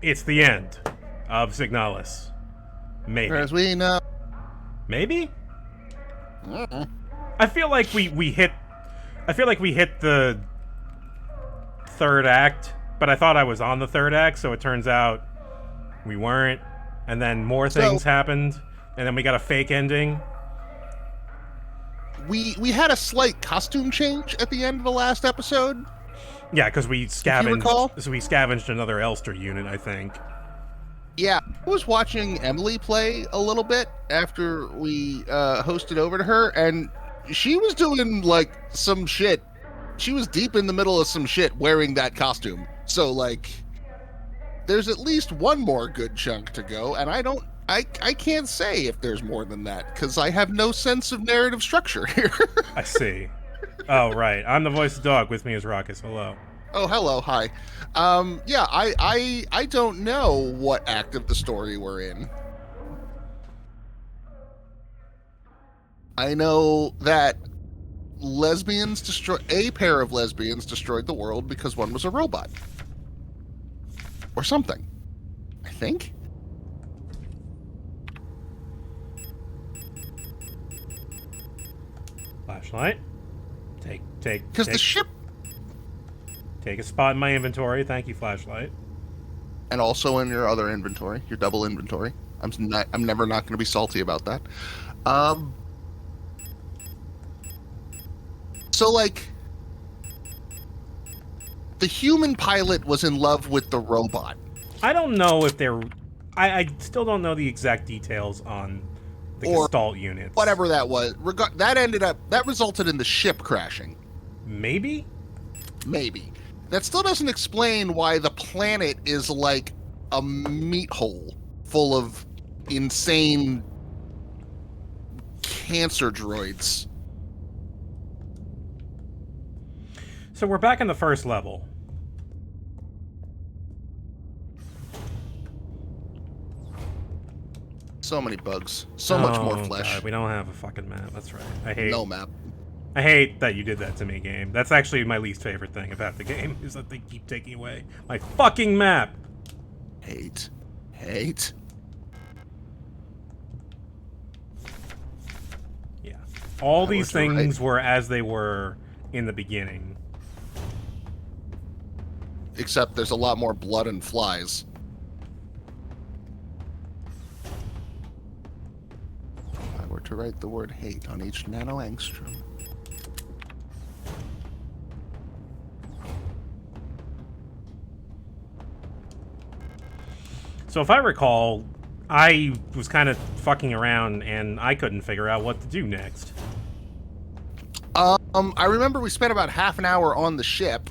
It's the end of Signalis. Maybe. As we know. Maybe? I feel like we hit the third act, but I thought I was on the third act, so it turns out we weren't. And then more things happened, and then we got a fake ending. We had a slight costume change at the end of the last episode. Yeah, because we scavenged another Elster unit, I think. Yeah, I was watching Emily play a little bit after we hosted over to her, and she was doing, like, some shit. She was deep in the middle of some shit wearing that costume. So, like, there's at least one more good chunk to go, and I can't say if there's more than that, because I have no sense of narrative structure here. I see. Oh, right. I'm the voice of the dog. With me is Ruckus. Hello. Oh, hello. Hi. Yeah, I don't know what act of the story we're in. I know that a pair of lesbians destroyed the world because one was a robot. Or something. I think. Flashlight. Because the ship... Take a spot in my inventory. Thank you, flashlight. And also in your other inventory, your double inventory. I'm never not going to be salty about that. So, like, the human pilot was in love with the robot. I don't know if they're... I still don't know the exact details on the Gestalt units. Whatever that was. That resulted in the ship crashing. Maybe? Maybe. That still doesn't explain why the planet is like a meat hole full of insane cancer droids. So we're back in the first level. So many bugs. So much more flesh. God, we don't have a fucking map. That's right. I hate... No map. I hate that you did that to me, game. That's actually my least favorite thing about the game, is that they keep taking away my fucking map. Hate. Yeah. All these things were as they were in the beginning. Except there's a lot more blood and flies. If I were to write the word hate on each nanoangstrom. So if I recall, I was kind of fucking around and I couldn't figure out what to do next. I remember we spent about half an hour on the ship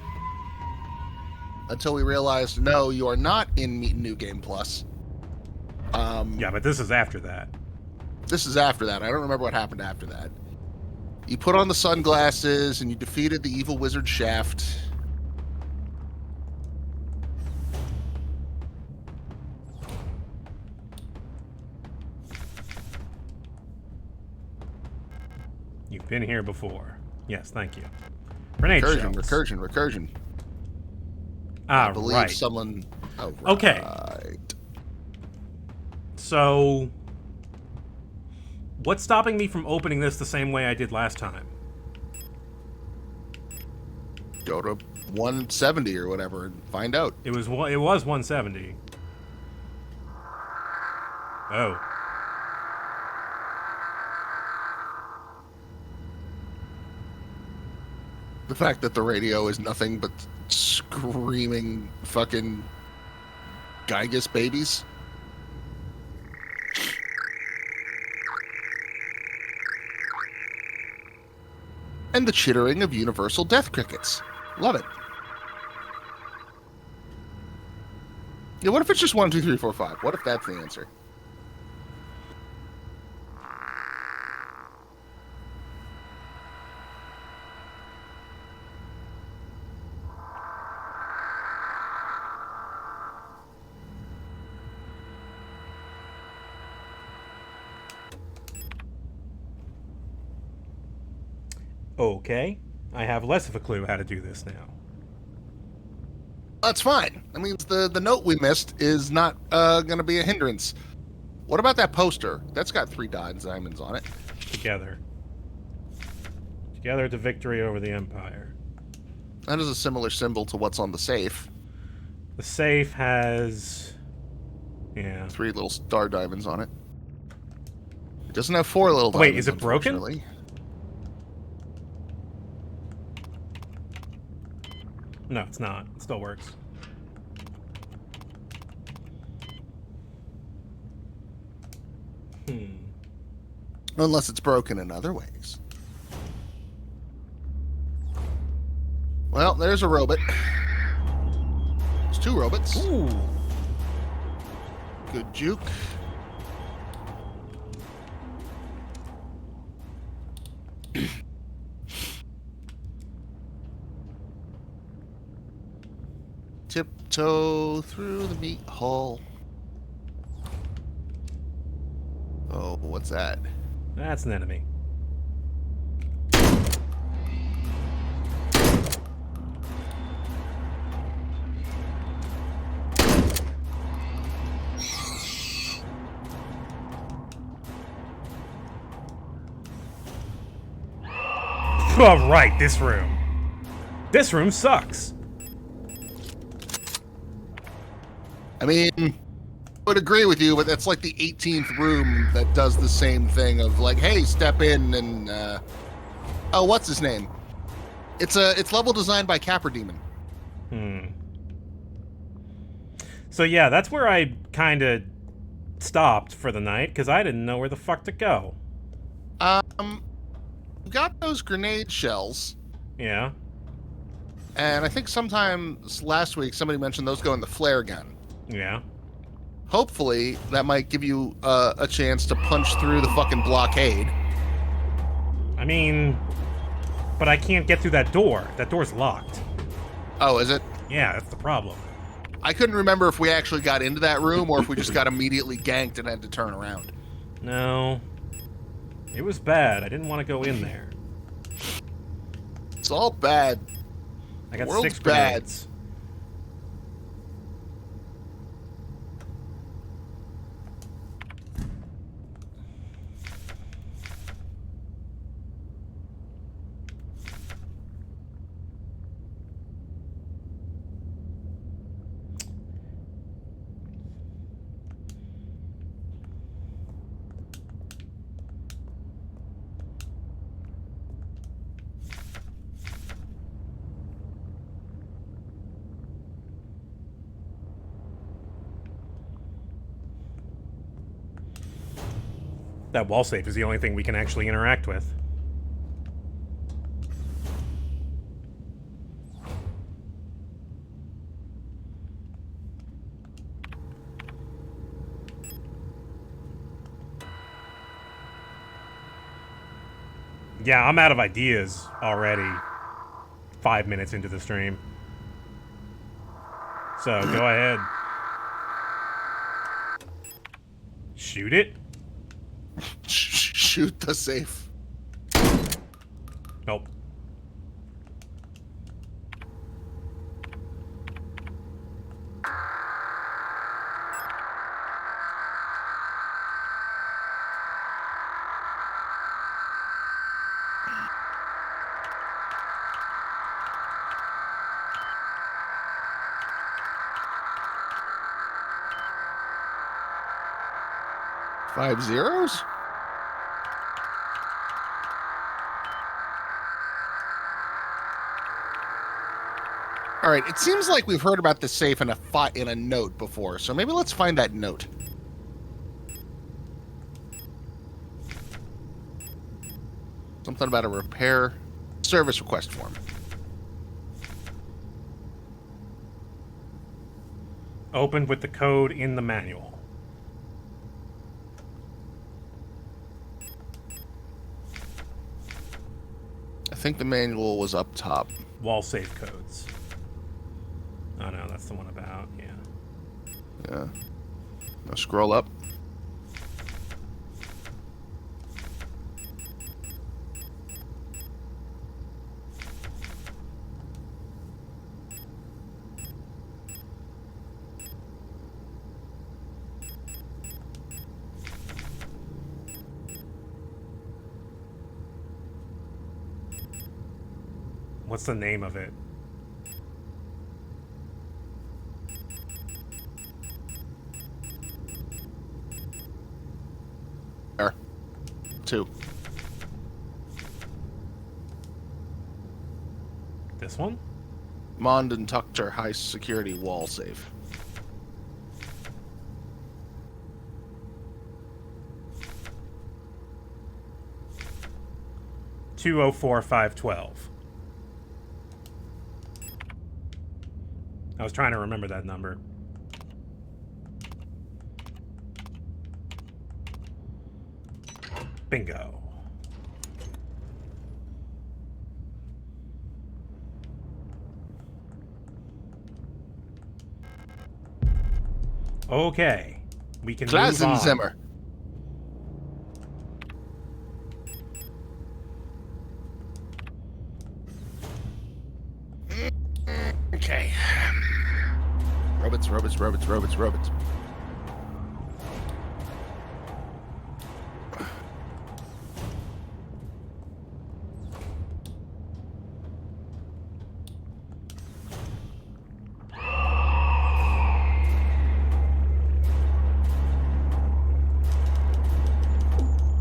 until we realized, no, you are not in Meet New Game Plus. Yeah, but this is after that. This is after that. I don't remember what happened after that. You put on the sunglasses and you defeated the evil wizard Shaft. You've been here before. Yes, thank you. Grenade shells. Recursion. I believe someone... Oh, right. Okay. So, what's stopping me from opening this the same way I did last time? Go to 170 or whatever and find out. It was 170. Oh. The fact that the radio is nothing but screaming fucking Gygus babies. And the chittering of universal death crickets. Love it. Yeah, what if it's just 1, 2, 3, 4, 5? What if that's the answer? Okay. I have less of a clue how to do this now. That's fine. That means the note we missed is not going to be a hindrance. What about that poster? That's got 3 diamonds on it. Together. Together to victory over the Empire. That is a similar symbol to what's on the safe. The safe has... Yeah. 3 little star diamonds on it. It doesn't have 4 little diamonds. Wait, is it broken? No, it's not. It still works. Unless it's broken in other ways. Well, there's a robot. There's 2 robots. Ooh. Good juke. Tiptoe through the meat hall. Oh, what's that? That's an enemy. All right, this room. This room sucks. I mean, I would agree with you, but that's like the 18th room that does the same thing of like, hey, step in and oh, what's his name? It's level designed by Capper Demon. So yeah, that's where I kind of stopped for the night because I didn't know where the fuck to go. We got those grenade shells. Yeah. And I think sometimes last week somebody mentioned those go in the flare gun. Yeah. Hopefully that might give you a chance to punch through the fucking blockade. I mean, but I can't get through that door. That door's locked. Oh, is it? Yeah, that's the problem. I couldn't remember if we actually got into that room or if we just got immediately ganked and had to turn around. No. It was bad. I didn't want to go in there. It's all bad. I got World's 6 grenades. That wall safe is the only thing we can actually interact with. Yeah, I'm out of ideas already. 5 minutes into the stream. So, go ahead. Shoot it? Shoot the safe. Nope. Five zeros? All right, it seems like we've heard about the safe in a note before, so maybe let's find that note. Something about a repair service request form. Opened with the code in the manual. I think the manual was up top. Wall safe codes. Oh no, that's the one about, yeah. Yeah. Now scroll up. What's the name of it? There. 2. This one? Mond and Tuctor high security wall safe. $204,512. I was trying to remember that number. Bingo. Okay, we can move on. Klasenzimmer. Okay. Robots.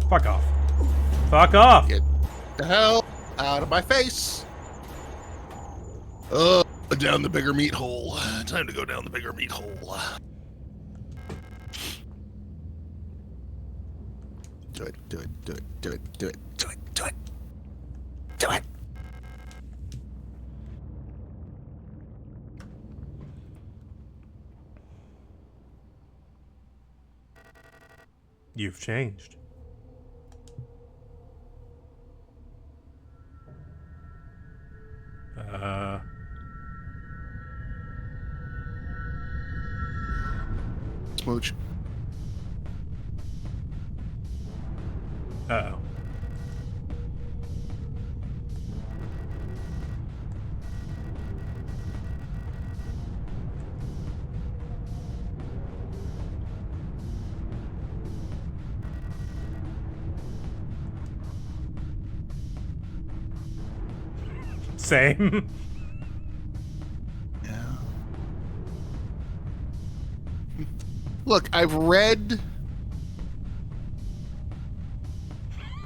Fuck off. Fuck off! Get the hell out of my face. Down the bigger meat hole. Time to go down the bigger meat hole. Do it. You've changed. Smooch. Uh-oh. Same. Yeah. Look, I've read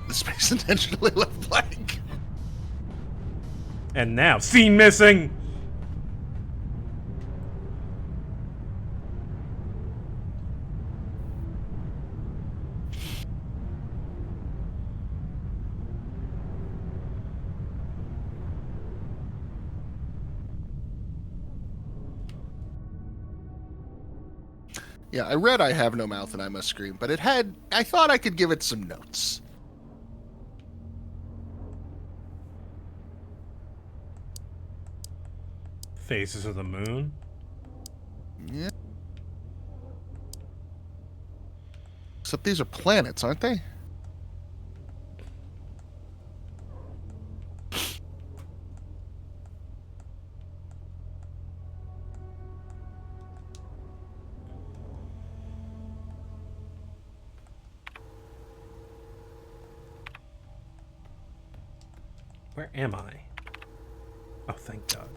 the space intentionally left blank. And now, scene missing! Yeah, I read I have no mouth and I must scream, but I thought I could give it some notes. Faces of the moon? Yeah. Except these are planets, aren't they? Where am I? Oh, thank God.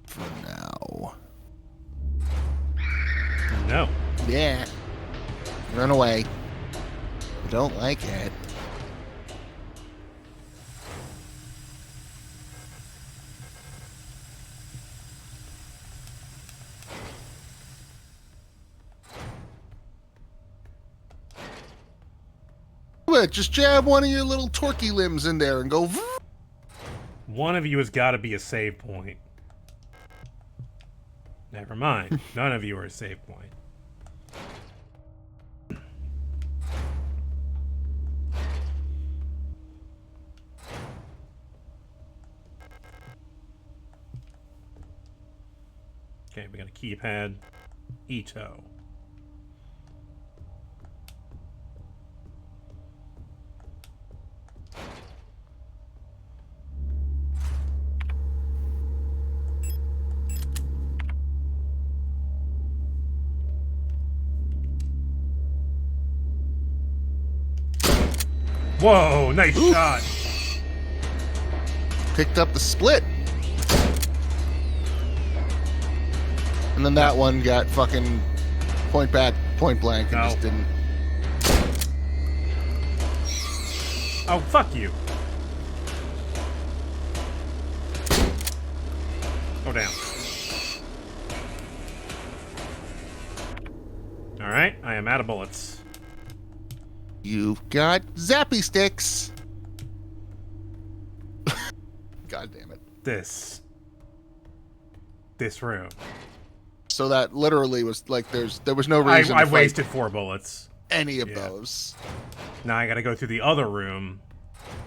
For now. No. Yeah. Run away. I don't like it. What? Just jab one of your little torquey limbs in there and go. One of you has got to be a save point. Never mind. None of you are a save point. Okay, we got a keypad. Ito. Whoa, nice shot. picked up the split. And then that one got fucking point blank, and just didn't. Oh, fuck you. Go down. Alright, I am out of bullets. You've got zappy sticks. God damn it. This room. So that literally was like there was no reason I wasted 4 bullets. Any of those. Now I gotta go through the other room,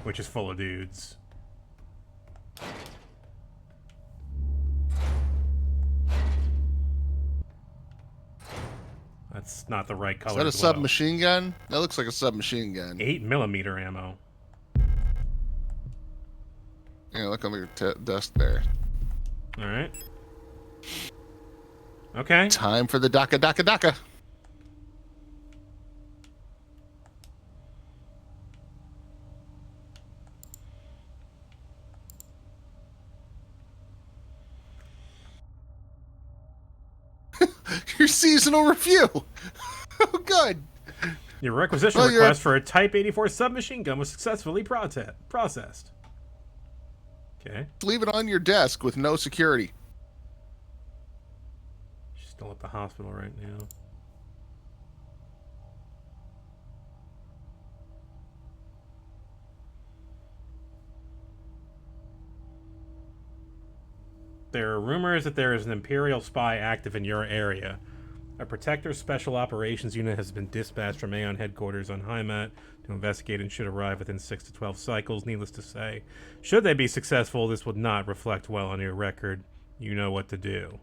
which is full of dudes. That's not the right color. Is that a submachine gun? That looks like a submachine gun. 8mm ammo. Yeah, look on your desk there. Alright. Okay. Time for the DACA. Your seasonal review. Oh, good. Your requisition request for a Type 84 submachine gun was successfully processed. Okay. Leave it on your desk with no security. She's still at the hospital right now. There are rumors that there is an Imperial spy active in your area. A Protector Special Operations Unit has been dispatched from Aeon headquarters on Heimat to investigate and should arrive within 6 to 12 cycles. Needless to say, should they be successful, this would not reflect well on your record. You know what to do.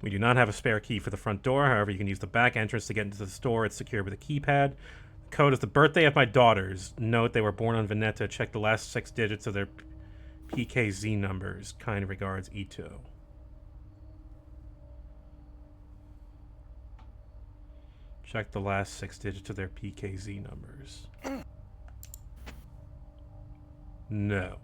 We do not have a spare key for the front door. However, you can use the back entrance to get into the store. It's secured with a keypad. The code is the birthday of my daughters. Note they were born on Veneta. Check the last 6 digits of their PKZ numbers. Kind regards, Ito. Check the last 6 digits of their PKZ numbers. No.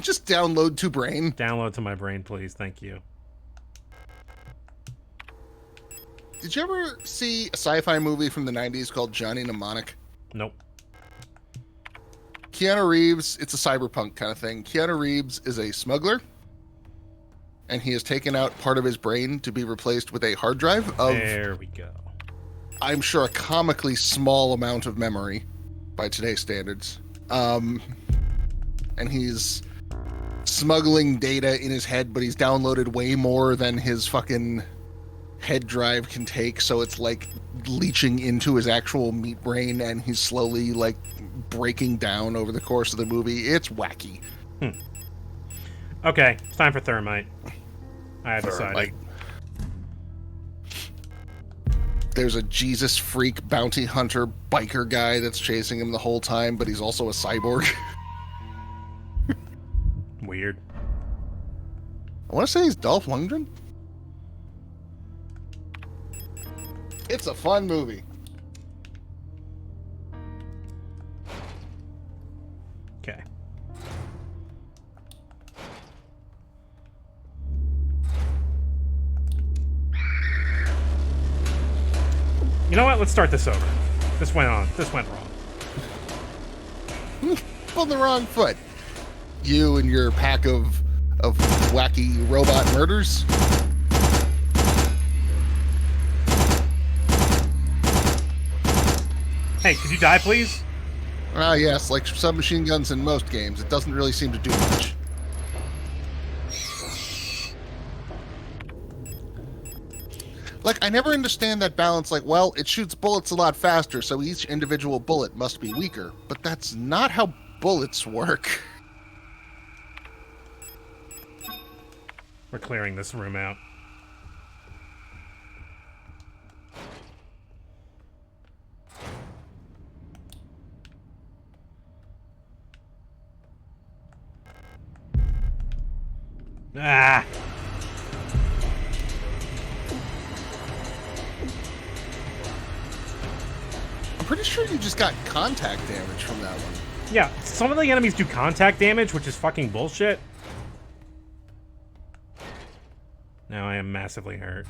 Just download to brain. Download to my brain, please. Thank you. Did you ever see a sci-fi movie from the 90s called Johnny Mnemonic? Nope. Keanu Reeves, it's a cyberpunk kind of thing. Keanu Reeves is a smuggler, and he has taken out part of his brain to be replaced with a hard drive of... There we go. I'm sure a comically small amount of memory by today's standards. And he's smuggling data in his head, but he's downloaded way more than his fucking head drive can take, so it's like leaching into his actual meat brain, and he's slowly like breaking down over the course of the movie. It's wacky. Okay, it's time for Thermite. I have decided. There's a Jesus freak bounty hunter biker guy that's chasing him the whole time, but he's also a cyborg. Weird. I want to say he's Dolph Lundgren. It's a fun movie. Okay. You know what? Let's start this over. This went wrong. On the wrong foot. You and your pack of wacky robot murders. Hey, could you die, please? Ah, yes, like submachine guns in most games. It doesn't really seem to do much. Like, I never understand that balance. Like, well, it shoots bullets a lot faster, so each individual bullet must be weaker. But that's not how bullets work. We're clearing this room out. Ah! I'm pretty sure you just got contact damage from that one. Yeah, some of the enemies do contact damage, which is fucking bullshit. Now I am massively hurt.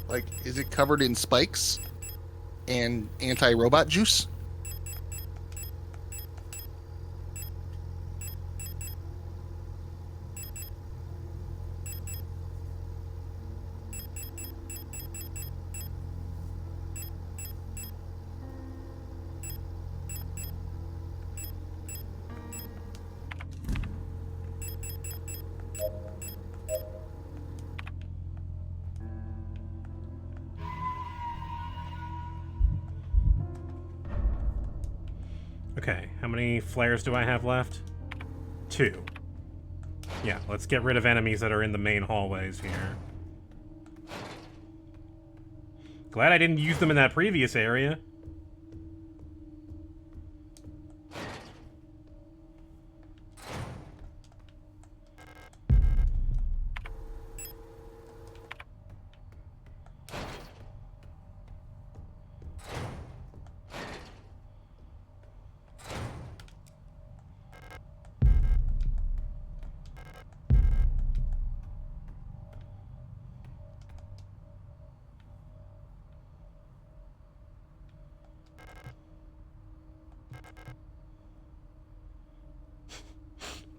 Like, is it covered in spikes and anti-robot juice? Okay, how many flares do I have left? 2. Yeah, let's get rid of enemies that are in the main hallways here. Glad I didn't use them in that previous area.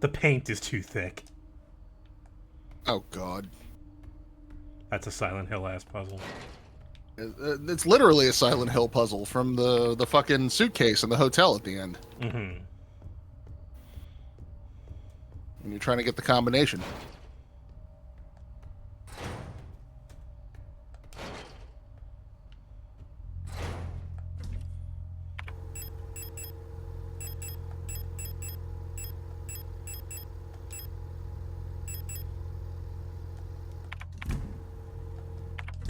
The paint is too thick. Oh, God. That's a Silent Hill-ass puzzle. It's literally a Silent Hill puzzle from the fucking suitcase in the hotel at the end. Mm-hmm. When you're trying to get the combination.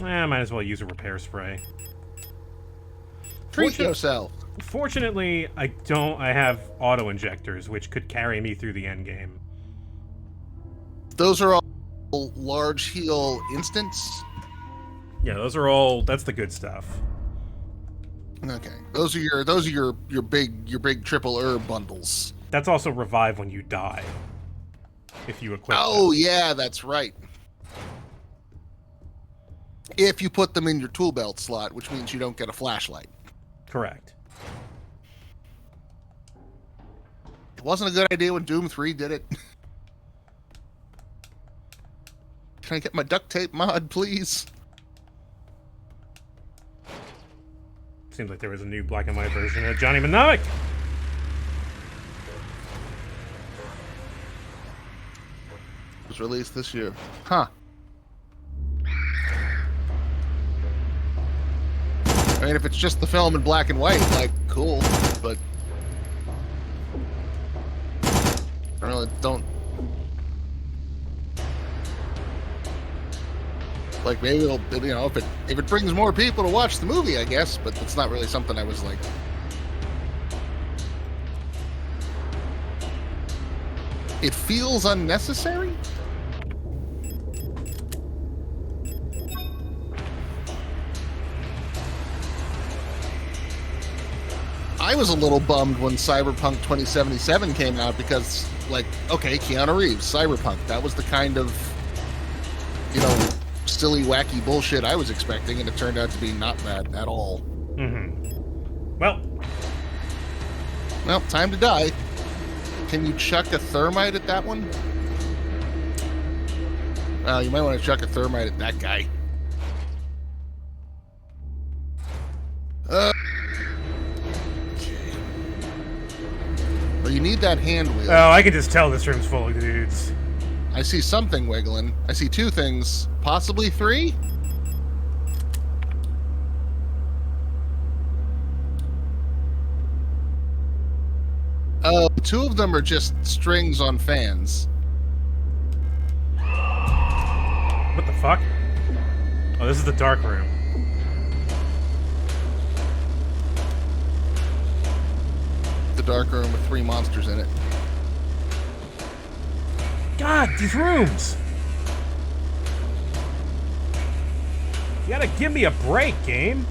I might as well use a repair spray. Treat yourself. Fortunately, I have auto injectors, which could carry me through the end game. Those are all large heal instants. Yeah, those are all. That's the good stuff. Okay, those are your big triple herb bundles. That's also revive when you die. If you equip. Oh them. yeah, that's right. If you put them in your tool belt slot, which means you don't get a flashlight. Correct. It wasn't a good idea when Doom 3 did it. Can I get my duct tape mod, please? Seems like there was a new black and white version of Johnny Mnemonic. It was released this year. Huh. I mean, if it's just the film in black and white, like, cool, but I really don't. Like, maybe it'll, you know, if it brings more people to watch the movie, I guess, but it's not really something I was like. It feels unnecessary. I was a little bummed when Cyberpunk 2077 came out because, like, okay, Keanu Reeves, Cyberpunk, that was the kind of, you know, silly, wacky bullshit I was expecting, and it turned out to be not that at all. Mm-hmm. Well, time to die. Can you chuck a thermite at that one? You might want to chuck a thermite at that guy. Well, you need that hand wheel. oh, I can just tell this room's full of dudes. I see something wiggling. I see 2 things, possibly 3. Two of them are just strings on fans. What the fuck? Oh, this is the dark room. The dark room with 3 monsters in it. God, these rooms! You gotta give me a break, game.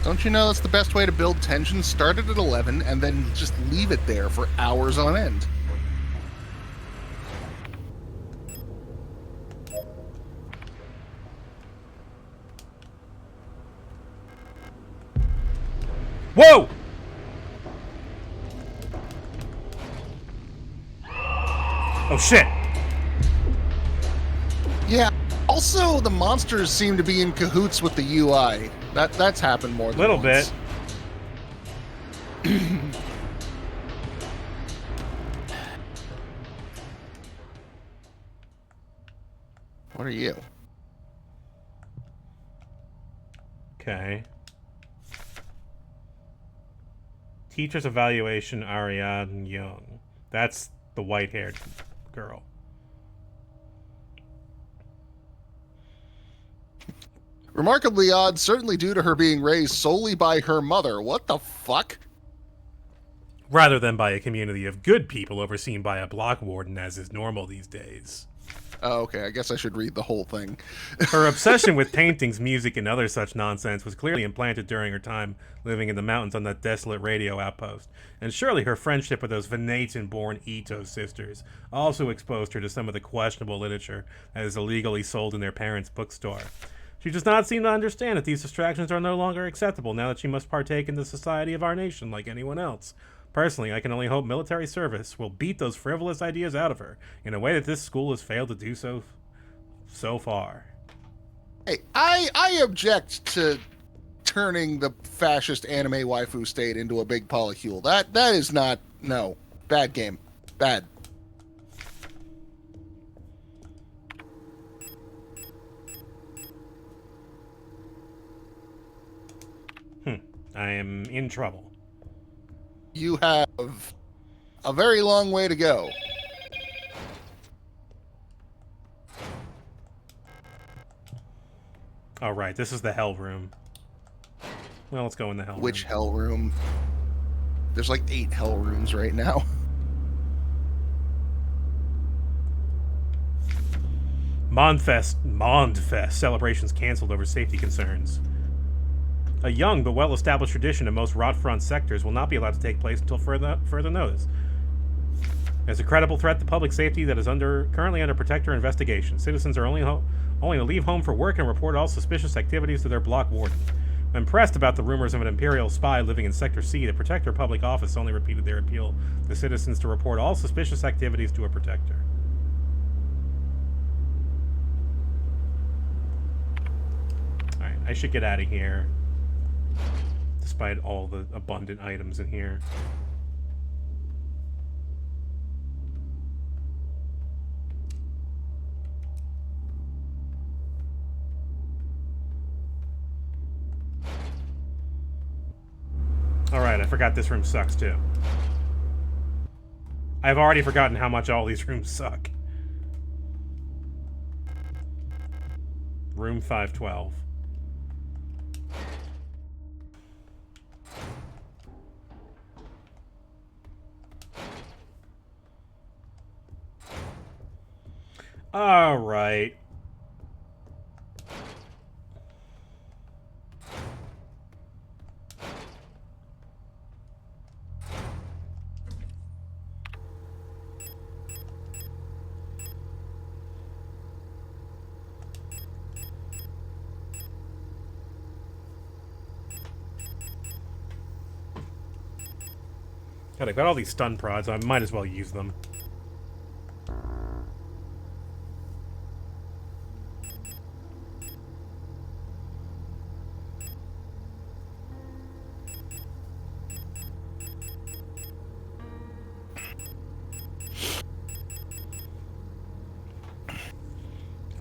Don't you know that's the best way to build tension? Start it at 11 and then just leave it there for hours on end. Whoa! Oh shit! Yeah. Also, the monsters seem to be in cahoots with the UI. That's happened more than Little once. bit. What are you? Okay. Teacher's evaluation, Ariadne Young. That's the white-haired girl. Remarkably odd, certainly due to her being raised solely by her mother. What the fuck? Rather than by a community of good people overseen by a block warden, as is normal these days. Oh, okay, I guess I should read the whole thing. Her obsession with paintings, music, and other such nonsense was clearly implanted during her time living in the mountains on that desolate radio outpost, and surely her friendship with those Venetian-born Ito sisters also exposed her to some of the questionable literature that is illegally sold in their parents' bookstore. She does not seem to understand that these distractions are no longer acceptable now that she must partake in the society of our nation like anyone else. Personally, I can only hope military service will beat those frivolous ideas out of her in a way that this school has failed to do so far. Hey, I object to turning the fascist anime waifu state into a big polycule. That is not, no. Bad game. Bad. I am in trouble. You have a very long way to go. All right, this is the hell room. Well, let's go in the hell room. Which hell room? There's like 8 hell rooms right now. Mondfest celebrations canceled over safety concerns. A young but well-established tradition in most Rotfront sectors will not be allowed to take place until further notice. There's a credible threat to public safety that is currently under protector investigation. Citizens are only to leave home for work and report all suspicious activities to their block warden. When pressed about the rumors of an Imperial spy living in Sector C, the Protector Public Office only repeated their appeal to citizens to report all suspicious activities to a protector. Alright, I should get out of here. Despite all the abundant items in here. Alright, I forgot this room sucks too. I've already forgotten how much all these rooms suck. Room 512. Alright. God, I got all these stun prods, I might as well use them.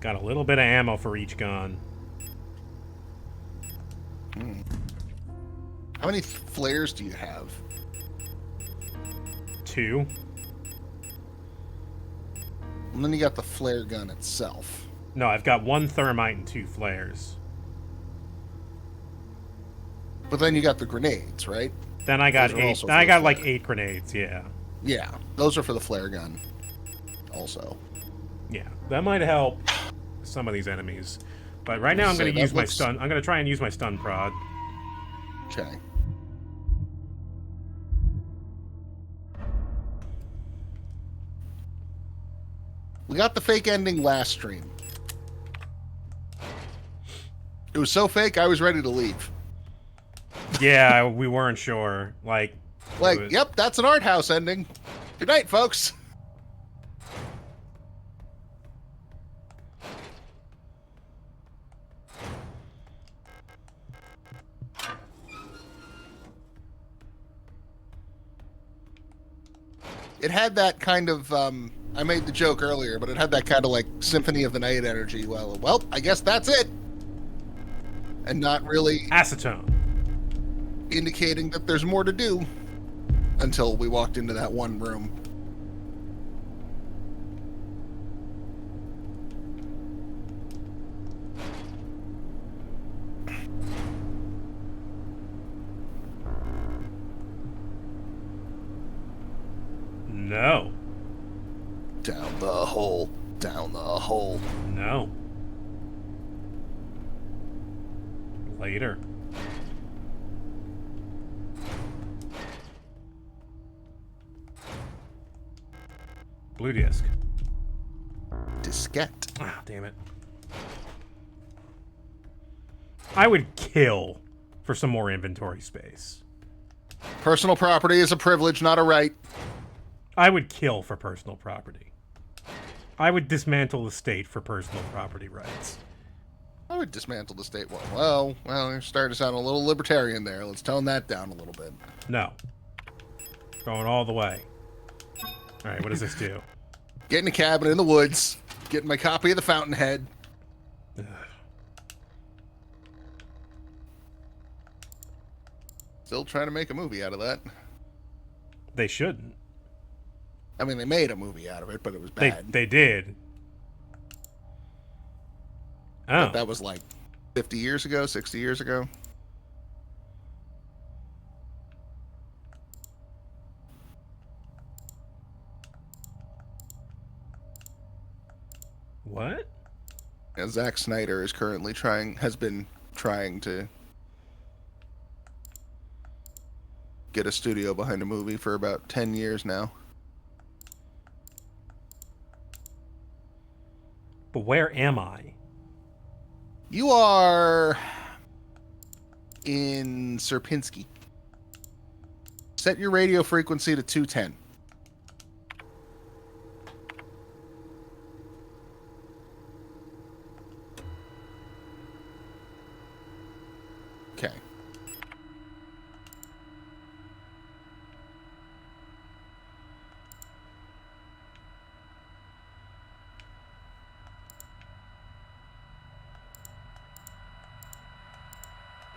Got a little bit of ammo for each gun. How many flares do you have? 2. And then you got the flare gun itself. No, I've got 1 thermite and 2 flares. But then you got the grenades, right? Then I got Those are 8. also Then I for got the like flare. 8 grenades. Yeah. Yeah, those are for the flare gun. Also. Yeah, that might help some of these enemies. But right now I'm going to use my stun. I'm going to try and use my stun prod. Okay. We got the fake ending last stream. It was so fake, I was ready to leave. Yeah, we weren't sure. Like, Yep, that's an art house ending. Good night, folks. It had that kind of, I made the joke earlier, but it had that kind of like Symphony of the Night energy. Well, I guess that's it. And not really acetone. Indicating that there's more to do until we walked into that one room. No. Down the hole. Down the hole. No. Later. Blue disc. Diskette. Ah, damn it. I would kill for some more inventory space. Personal property is a privilege, not a right. I would kill for personal property. I would dismantle the state for personal property rights. I would dismantle the state. Well, you're starting to sound a little libertarian there. Let's tone that down a little bit. No. Going all the way. All right, what does this do? Get in a cabin in the woods. Getting my copy of the Fountainhead. Ugh. Still trying to make a movie out of that. They shouldn't. I mean, they made a movie out of it, but it was bad. They did. Oh. But that was like 50 years ago, 60 years ago. What? Yeah, Zack Snyder is currently has been trying to get a studio behind a movie for about 10 years now. But where am I? You are in Sierpinski. Set your radio frequency to 210. Okay.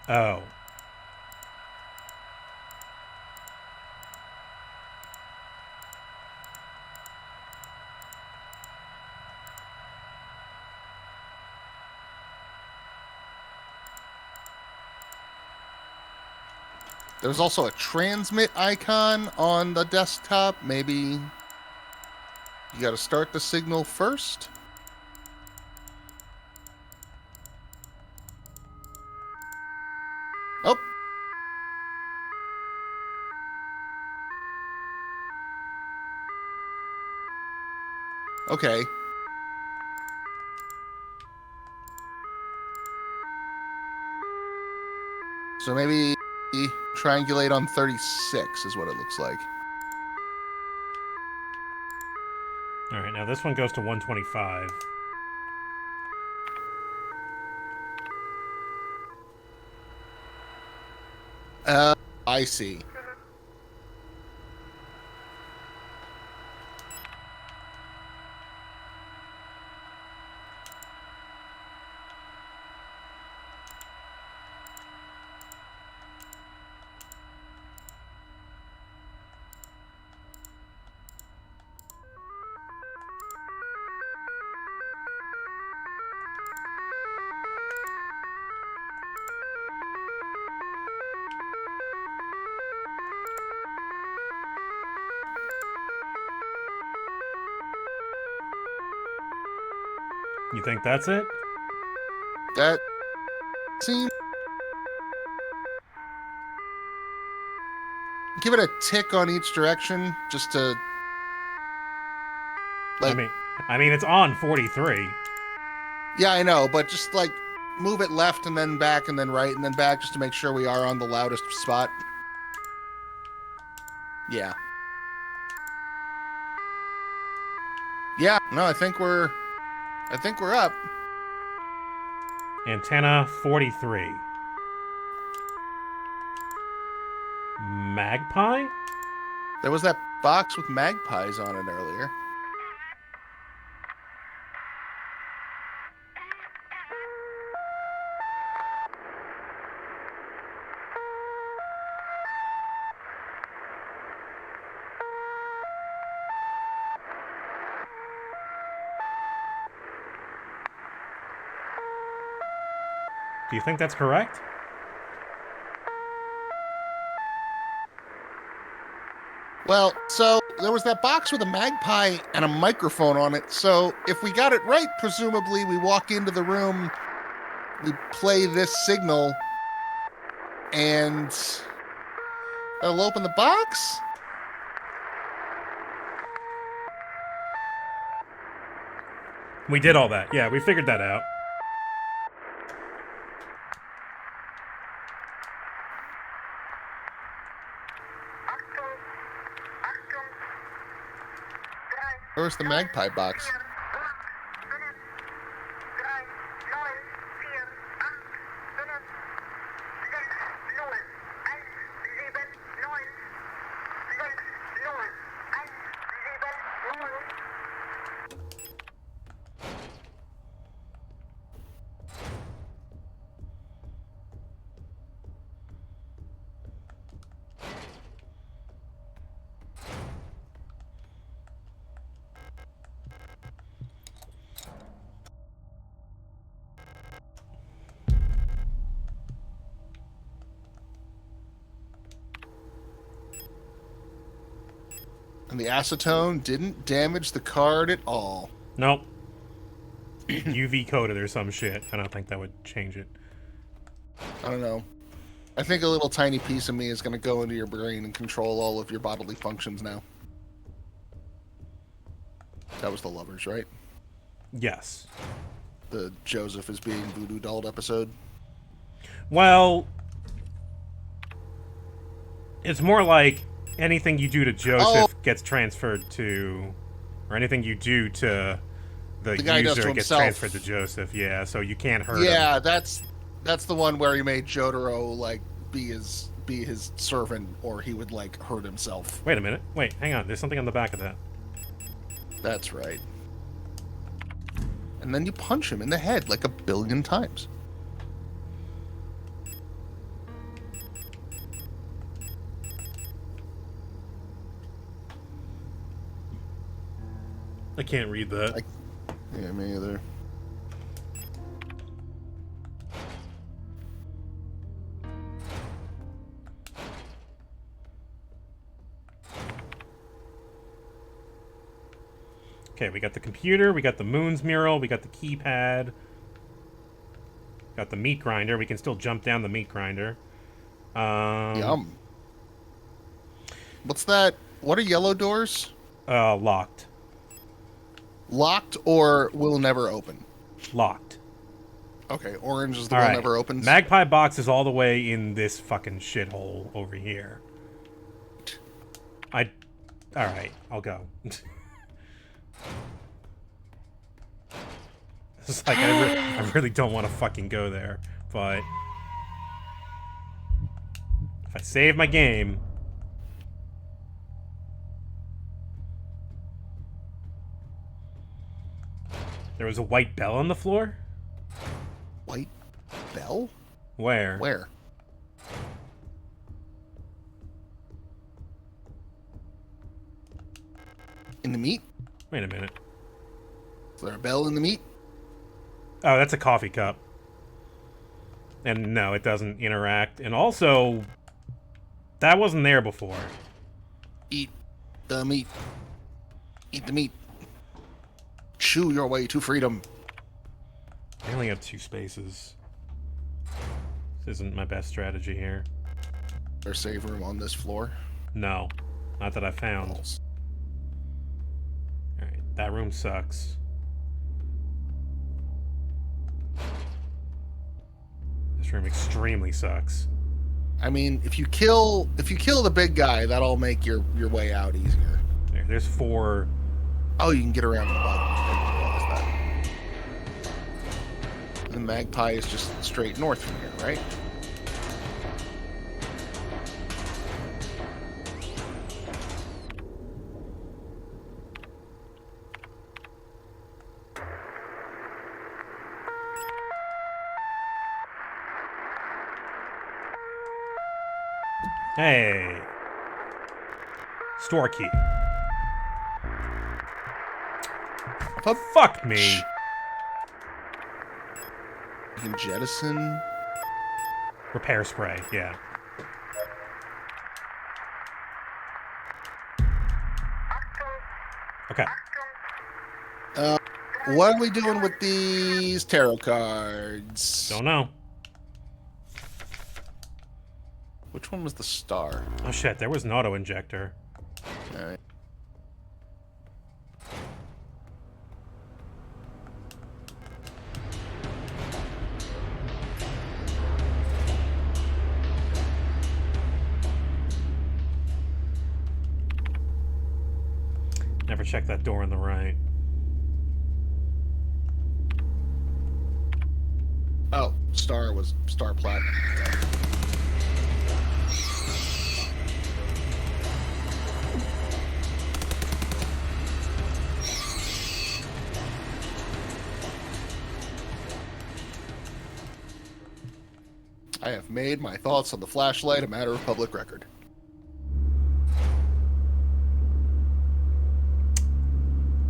Oh. There's also a transmit icon on the desktop. Maybe you got to start the signal first. Oh. Okay. So maybe triangulate on 36 is what it looks like. All right, now this one goes to 125. I see. You think that's it? That seems. Give it a tick on each direction, just to. Like, I mean, it's on 43. yeah, I know, but just like move it left and then back and then right and then back, just to make sure we are on the loudest spot. Yeah. Yeah. No, I think we're up. Antenna 43. Magpie? There was that box with magpies on it earlier. Do you think that's correct? Well, so there was that box with a magpie and a microphone on it. So if we got it right, presumably we walk into the room, we play this signal, and it'll open the box? We did all that. Yeah, we figured that out. Where's the magpie box? And the acetone didn't damage the card at all. Nope. UV coated or some shit. I don't think that would change it. I don't know. I think a little tiny piece of me is going to go into your brain and control all of your bodily functions now. That was the Lovers, right? Yes. The Joseph is being voodoo dolled episode. Well, it's more like anything you do to Joseph gets transferred to, or anything you do to the guy does to user gets himself. transferred to Joseph. Yeah, so you can't hurt him. Yeah, that's the one where he made Jotaro like be his servant, or he would like hurt himself. Wait a minute. Wait, hang on. There's something on the back of that. That's right. And then you punch him in the head like 1 billion times. I can't read that. Yeah, me either. Okay, we got the computer, we got the Moon's mural, we got the keypad, got the meat grinder. We can still jump down the meat grinder. Yum. What's that? What are yellow doors? Locked. Locked or will never open? Locked. Okay, orange is the All one right. never opens. Magpie box is all the way in this fucking shithole over here. Alright, I'll go. It's like, I really don't want to fucking go there, but if I save my game... There was a white bell on the floor? White bell? Where? Where? In the meat? Wait a minute. Is there a bell in the meat? Oh, that's a coffee cup. And no, it doesn't interact. And also, that wasn't there before. Eat the meat. Eat the meat. Chew your way to freedom. I only have 2 spaces. This isn't my best strategy here. There's save room on this floor. No. Not that I found. Balls. Alright, that room sucks. This room extremely sucks. I mean, if you kill the big guy, that'll make your way out easier. There's 4. Oh, you can get around the bottom. I didn't realize that. The Magpie is just straight north from here, right? Hey. Store key. Fuck me. You can jettison. Repair spray, yeah. Okay. What are we doing with these tarot cards? Don't know. Which one was the star? Oh shit, there was an auto injector. Alright. Never check that door on the right. Oh, star was star platinum. I have made my thoughts on the flashlight a matter of public record.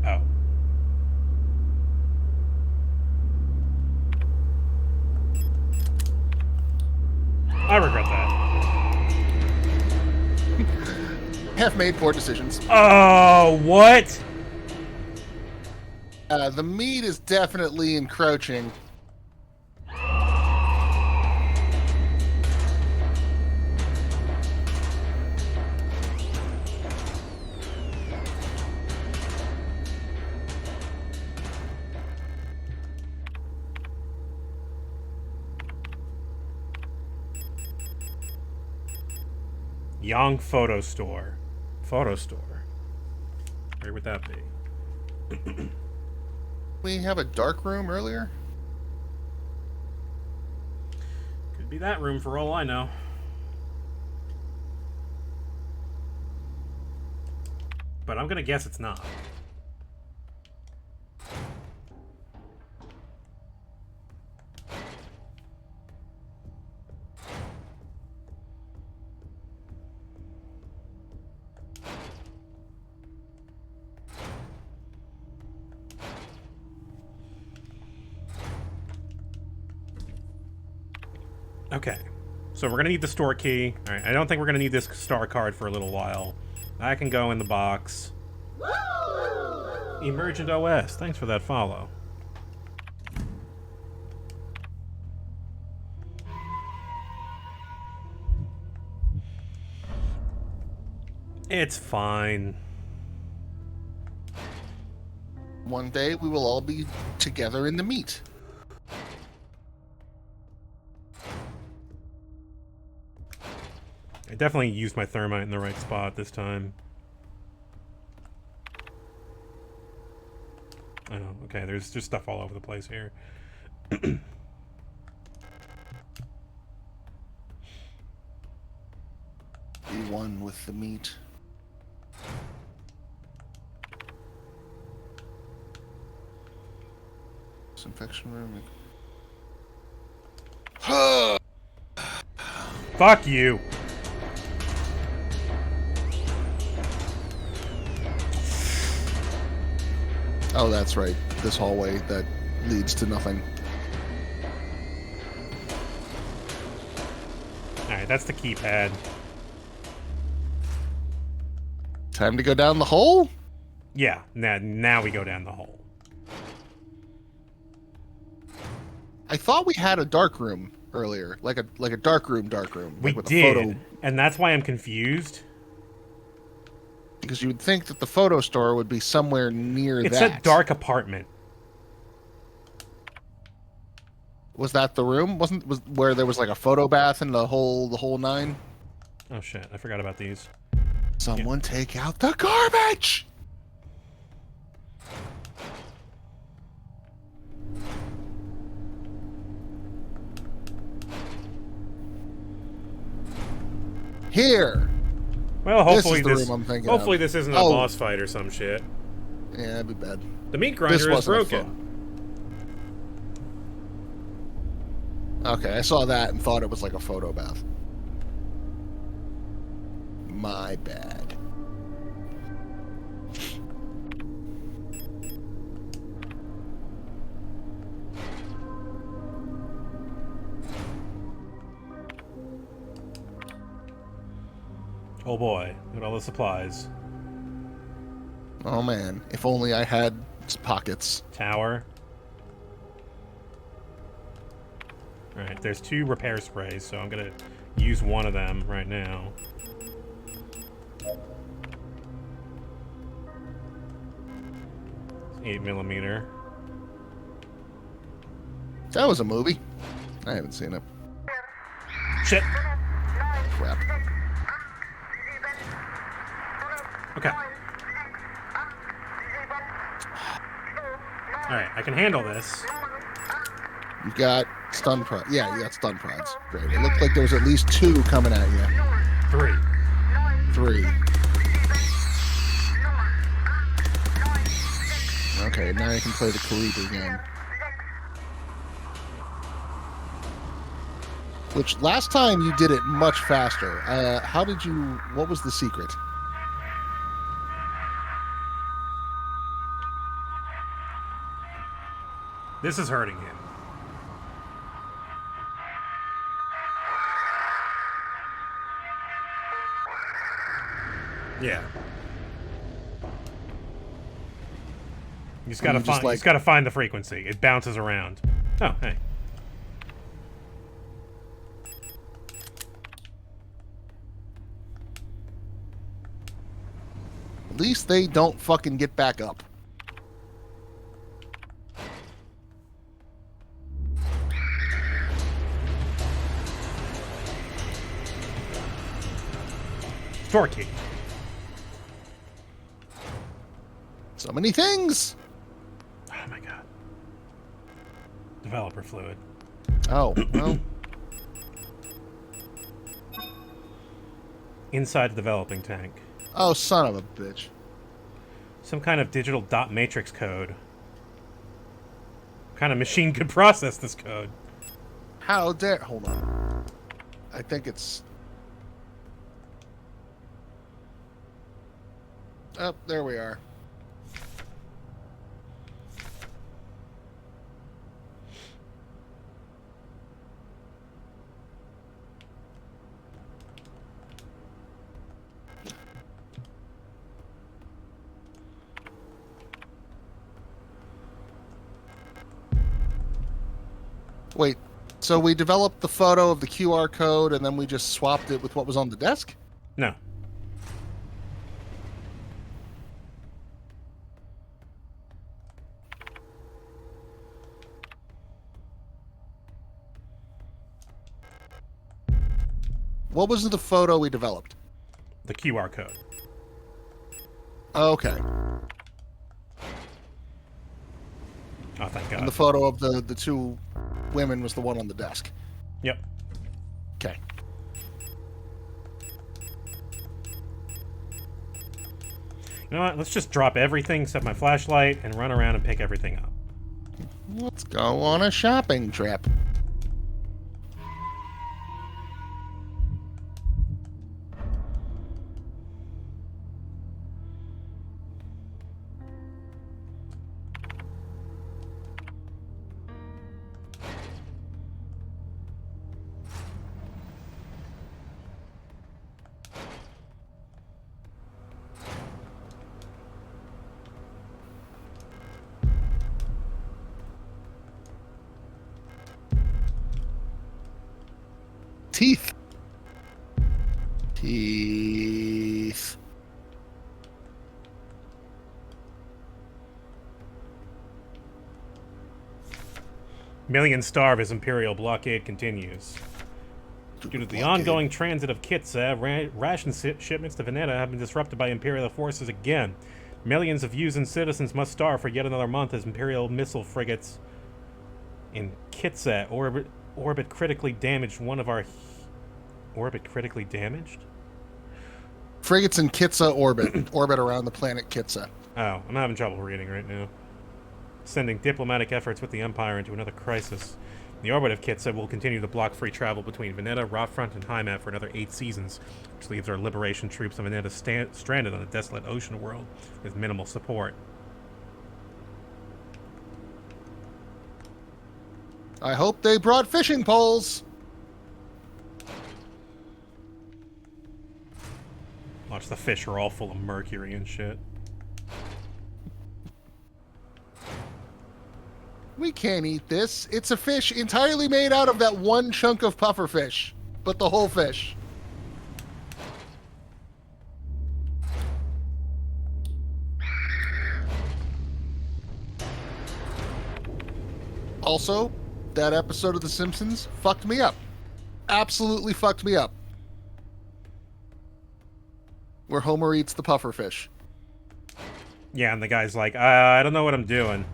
Oh. I regret that. Have made poor decisions. Oh, what? The meat is definitely encroaching. Young photo store. Photo store. Where would that be? We have a dark room earlier? Could be that room for all I know. But I'm gonna guess it's not. Okay, so we're gonna need the store key. All right, I don't think we're gonna need this star card for a little while. That can go in the box. Emergent OS, thanks for that follow. It's fine. One day we will all be together in the meat. I definitely used my thermite in the right spot this time. Oh, okay, there's just stuff all over the place here. Be one with the meat. Disinfection room. Fuck you! Oh, that's right. This hallway that leads to nothing. Alright, that's the keypad. Time to go down the hole? Yeah, now we go down the hole. I thought we had a dark room earlier, like a dark room, We like with did, a photo. and that's why I'm confused. Because you would think that the photo store would be somewhere near It's that. a dark apartment. Was that the room? Was where there was like a photo bath and the whole nine? Oh shit, I forgot about these. Someone take out the garbage. Here. Well, hopefully this is the this. room I'm thinking Hopefully of. this isn't a boss fight or some shit. Yeah, that'd be bad. The meat This grinder is wasn't a broken. Okay, I saw that and thought it was like a photo bath. My bad. Oh boy, look at all the supplies. Oh man, if only I had pockets. Tower. Alright, there's 2 repair sprays, so I'm gonna use one of them right now. It's 8mm. That was a movie. I haven't seen it. Shit! Crap. Okay. Alright, I can handle this. You got stun prods. Yeah, you got stun prods. Great. It looked like there was at least 2 coming at you. 3. 3. Okay, now you can play the Kaliber game. Which last time you did it much faster. How did you? What was the secret? This is hurting him. Yeah. You just gotta find. You just gotta find the frequency. It bounces around. Oh, hey. At least they don't fucking get back up. Store key. So many things. Oh my god. Developer fluid. Oh, well. Inside the developing tank. Oh, son of a bitch. Some kind of digital dot matrix code. What kind of machine could process this code? How dare... Hold on. I think it's... Oh, there we are. Wait, so we developed the photo of the QR code and then we just swapped it with what was on the desk? No. What was the photo we developed? The QR code. Okay. Oh, thank God. And the photo of the 2 women was the one on the desk. Yep. Okay. You know what? Let's just drop everything except my flashlight and run around and pick everything up. Let's go on a shopping trip. Teeth. Teeth. Millions starve as Imperial blockade continues. Due to the ongoing transit of Kitsa, ration shipments to Veneta have been disrupted by Imperial forces again. Millions of Yuuzhan citizens must starve for yet another month as Imperial missile frigates in Kitsa orbit critically damaged one of our... Orbit critically damaged? Frigates in Kitsa orbit around the planet Kitsa. Oh, I'm having trouble reading right now. Sending diplomatic efforts with the Empire into another crisis. The orbit of Kitsa will continue to block free travel between Veneta, Rotfront, and Heimat for another 8 seasons, which leaves our liberation troops of Veneta stranded on a desolate ocean world with minimal support. I hope they brought fishing poles. Watch, the fish are all full of mercury and shit. We can't eat this. It's a fish entirely made out of that one chunk of puffer fish, but the whole fish. Also, that episode of The Simpsons fucked me up. Absolutely fucked me up. Where Homer eats the puffer fish. Yeah, and the guy's like, I don't know what I'm doing.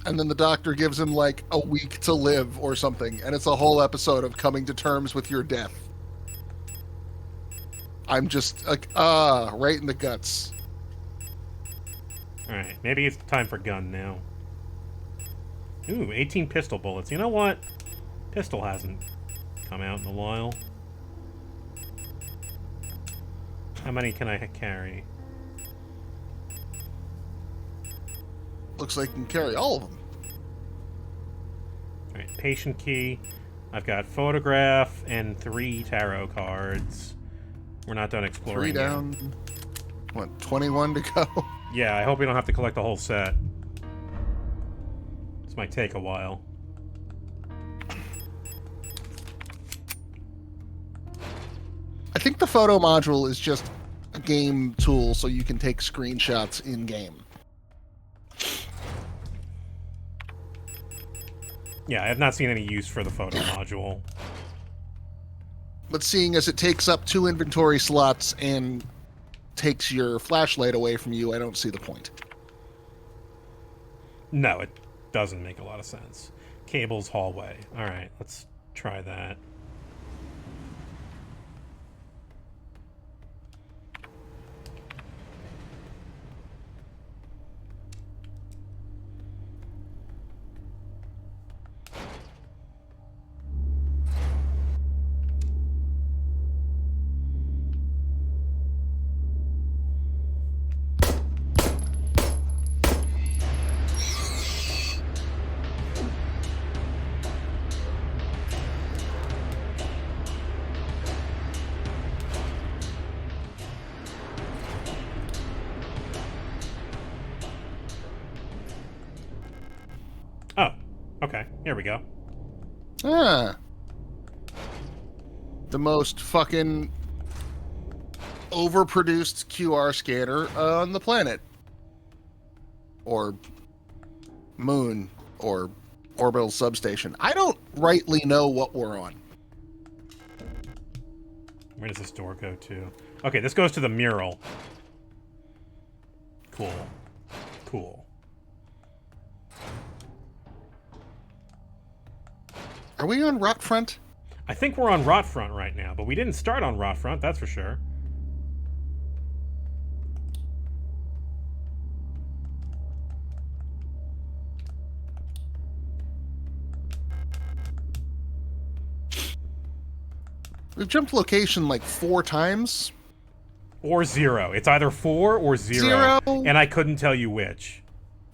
And then the doctor gives him like a week to live or something, and it's a whole episode of coming to terms with your death. I'm just like, right in the guts. Alright, maybe it's time for gun now. Ooh, 18 pistol bullets. You know what? Pistol hasn't come out in a while. How many can I carry? Looks like you can carry all of them. Alright, patient key. I've got photograph and 3 tarot cards. We're not done exploring. 3 down. Yet. What, 21 to go? Yeah, I hope we don't have to collect the whole set. This might take a while. I think the photo module is just a game tool so you can take screenshots in-game. Yeah, I have not seen any use for the photo module. But seeing as it takes up 2 inventory slots and takes your flashlight away from you, I don't see the point. No, it doesn't make a lot of sense. Cables hallway. Alright, let's try that. Oh, okay. Here we go. Ah. The most fucking overproduced QR scanner on the planet. Or moon. Or orbital substation. I don't rightly know what we're on. Where does this door go to? Okay, this goes to the mural. Cool. Cool. Are we on Rotfront? I think we're on Rotfront right now, but we didn't start on Rotfront, that's for sure. We've jumped location like 4 times. Or 0. It's either 4 or 0. And I couldn't tell you which.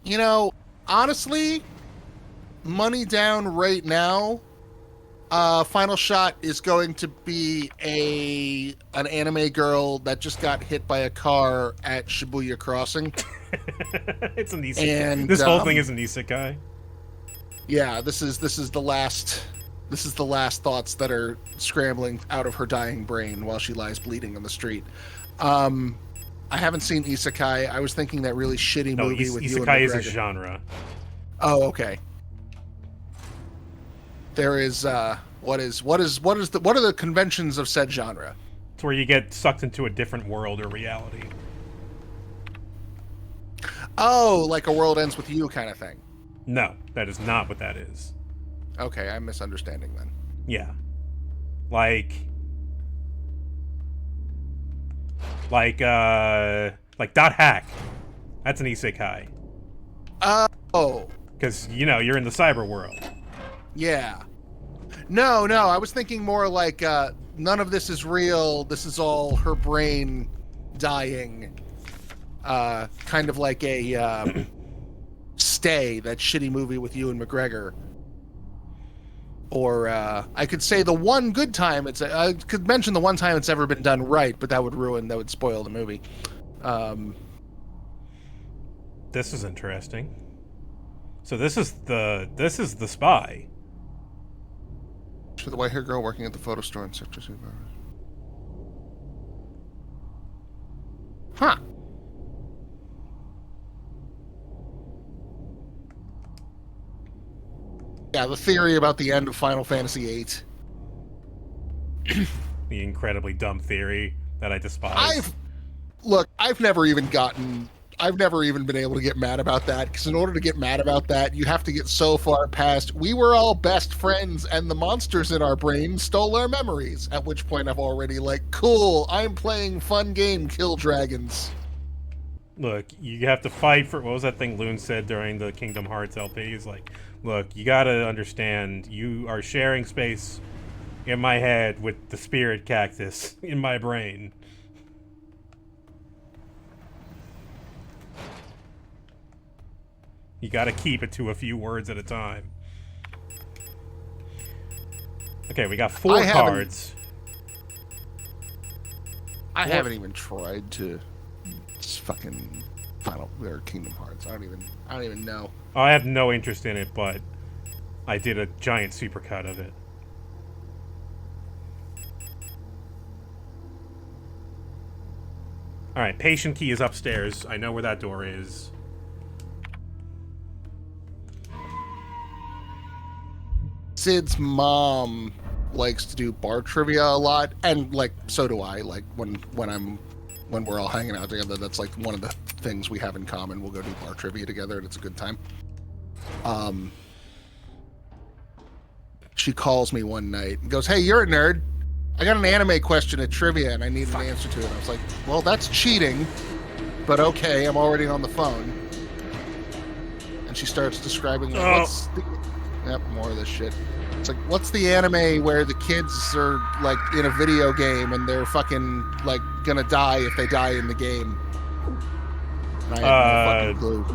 You know, honestly, money down right now. Final shot is going to be an anime girl that just got hit by a car at Shibuya Crossing. It's an isekai. And this whole thing is an isekai. Yeah, this is the last This is the last thoughts that are scrambling out of her dying brain while she lies bleeding on the street. I haven't seen Isekai. I was thinking that really shitty No, movie with Ewan Isekai is a McGregor. genre. Oh, okay. There is what are the conventions of said genre? It's where you get sucked into a different world or reality. Oh, like A World Ends With You kind of thing. No, that is not what that is. Okay, I'm misunderstanding then. Yeah. Like Dot Hack. That's an isekai. Oh. Because, you're in the cyber world. Yeah. No, I was thinking more like none of this is real. This is all her brain dying. Kind of like a Stay, that shitty movie with Ewan McGregor. Or I could say the one good time I could mention the one time it's ever been done right, but that would spoil the movie. This is interesting. So this is the spy. For the white-haired girl working at the photo store in Sector 2. Huh. Yeah, the theory about the end of Final Fantasy VIII. The incredibly dumb theory that I despise. I've never even been able to get mad about that, because in order to get mad about that, you have to get so far past, we were all best friends and the monsters in our brain stole our memories, at which point I'm already like, cool, I'm playing fun game, kill dragons. Look, you have to fight for, what was that thing Loon said during the Kingdom Hearts LP? He's like, look, you gotta understand, you are sharing space in my head with the spirit cactus in my brain. You gotta keep it to a few words at a time. Okay, we got 4 cards. I haven't even tried to fucking Final or Kingdom Hearts. I don't even know. I have no interest in it, but I did a giant supercut of it. Alright, patient key is upstairs. I know where that door is. Sid's mom likes to do bar trivia a lot, and like so do I. Like when we're all hanging out together, that's like one of the things we have in common. We'll go do bar trivia together, and it's a good time. She calls me one night and goes, "Hey, you're a nerd. I got an anime question at trivia, and I need an answer to it." I was like, "Well, that's cheating, but okay. I'm already on the phone." And she starts describing more of this shit. It's like, what's the anime where the kids are like in a video game and they're fucking like gonna die if they die in the game? And I have no fucking clue.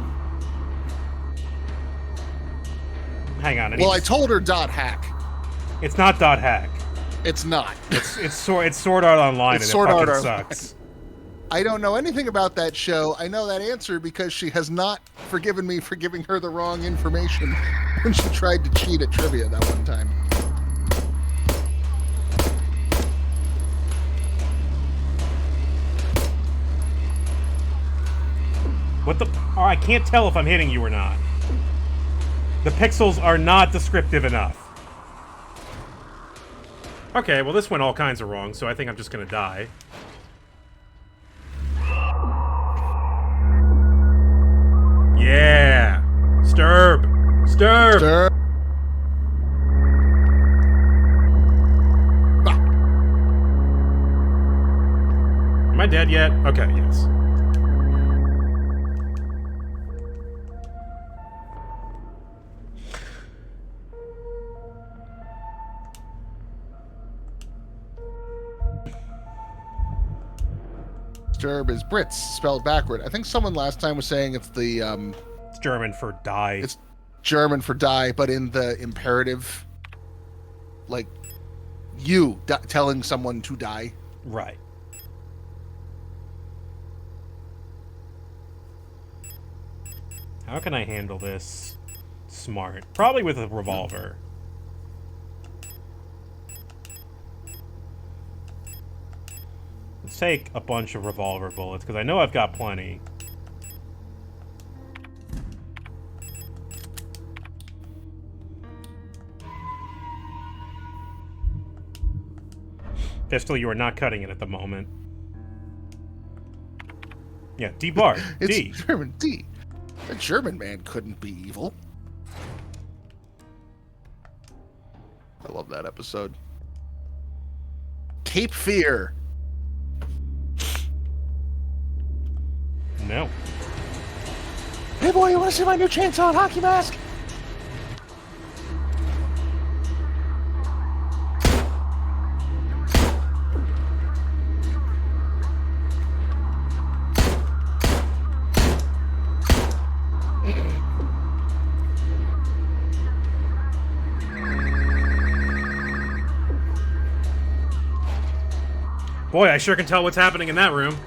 Hang on. I told her Dot Hack. It's not Dot Hack. It's not. It's Sword Art Online, and it fucking sucks. I don't know anything about that show. I know that answer because she has not forgiven me for giving her the wrong information when she tried to cheat at trivia that one time. What the? Oh, I can't tell if I'm hitting you or not. The pixels are not descriptive enough. Okay, well this went all kinds of wrong, so I think I'm just gonna die. Yeah! Sturb! Am I dead yet? Okay, yes. Sturb is Brits, spelled backward. I think someone last time was saying it's the It's German for die. It's German for die, but in the imperative, like you telling someone to die. Right. How can I handle this smart? Probably with a revolver. let's take a bunch of revolver bullets, because I know I've got plenty. Pistol, you are not cutting it at the moment. Yeah, D bar. It's D. German D. A German man couldn't be evil. I love that episode. Cape Fear. No. Hey boy, you want to see my new chainsaw and hockey mask? Boy, I sure can tell what's happening in that room.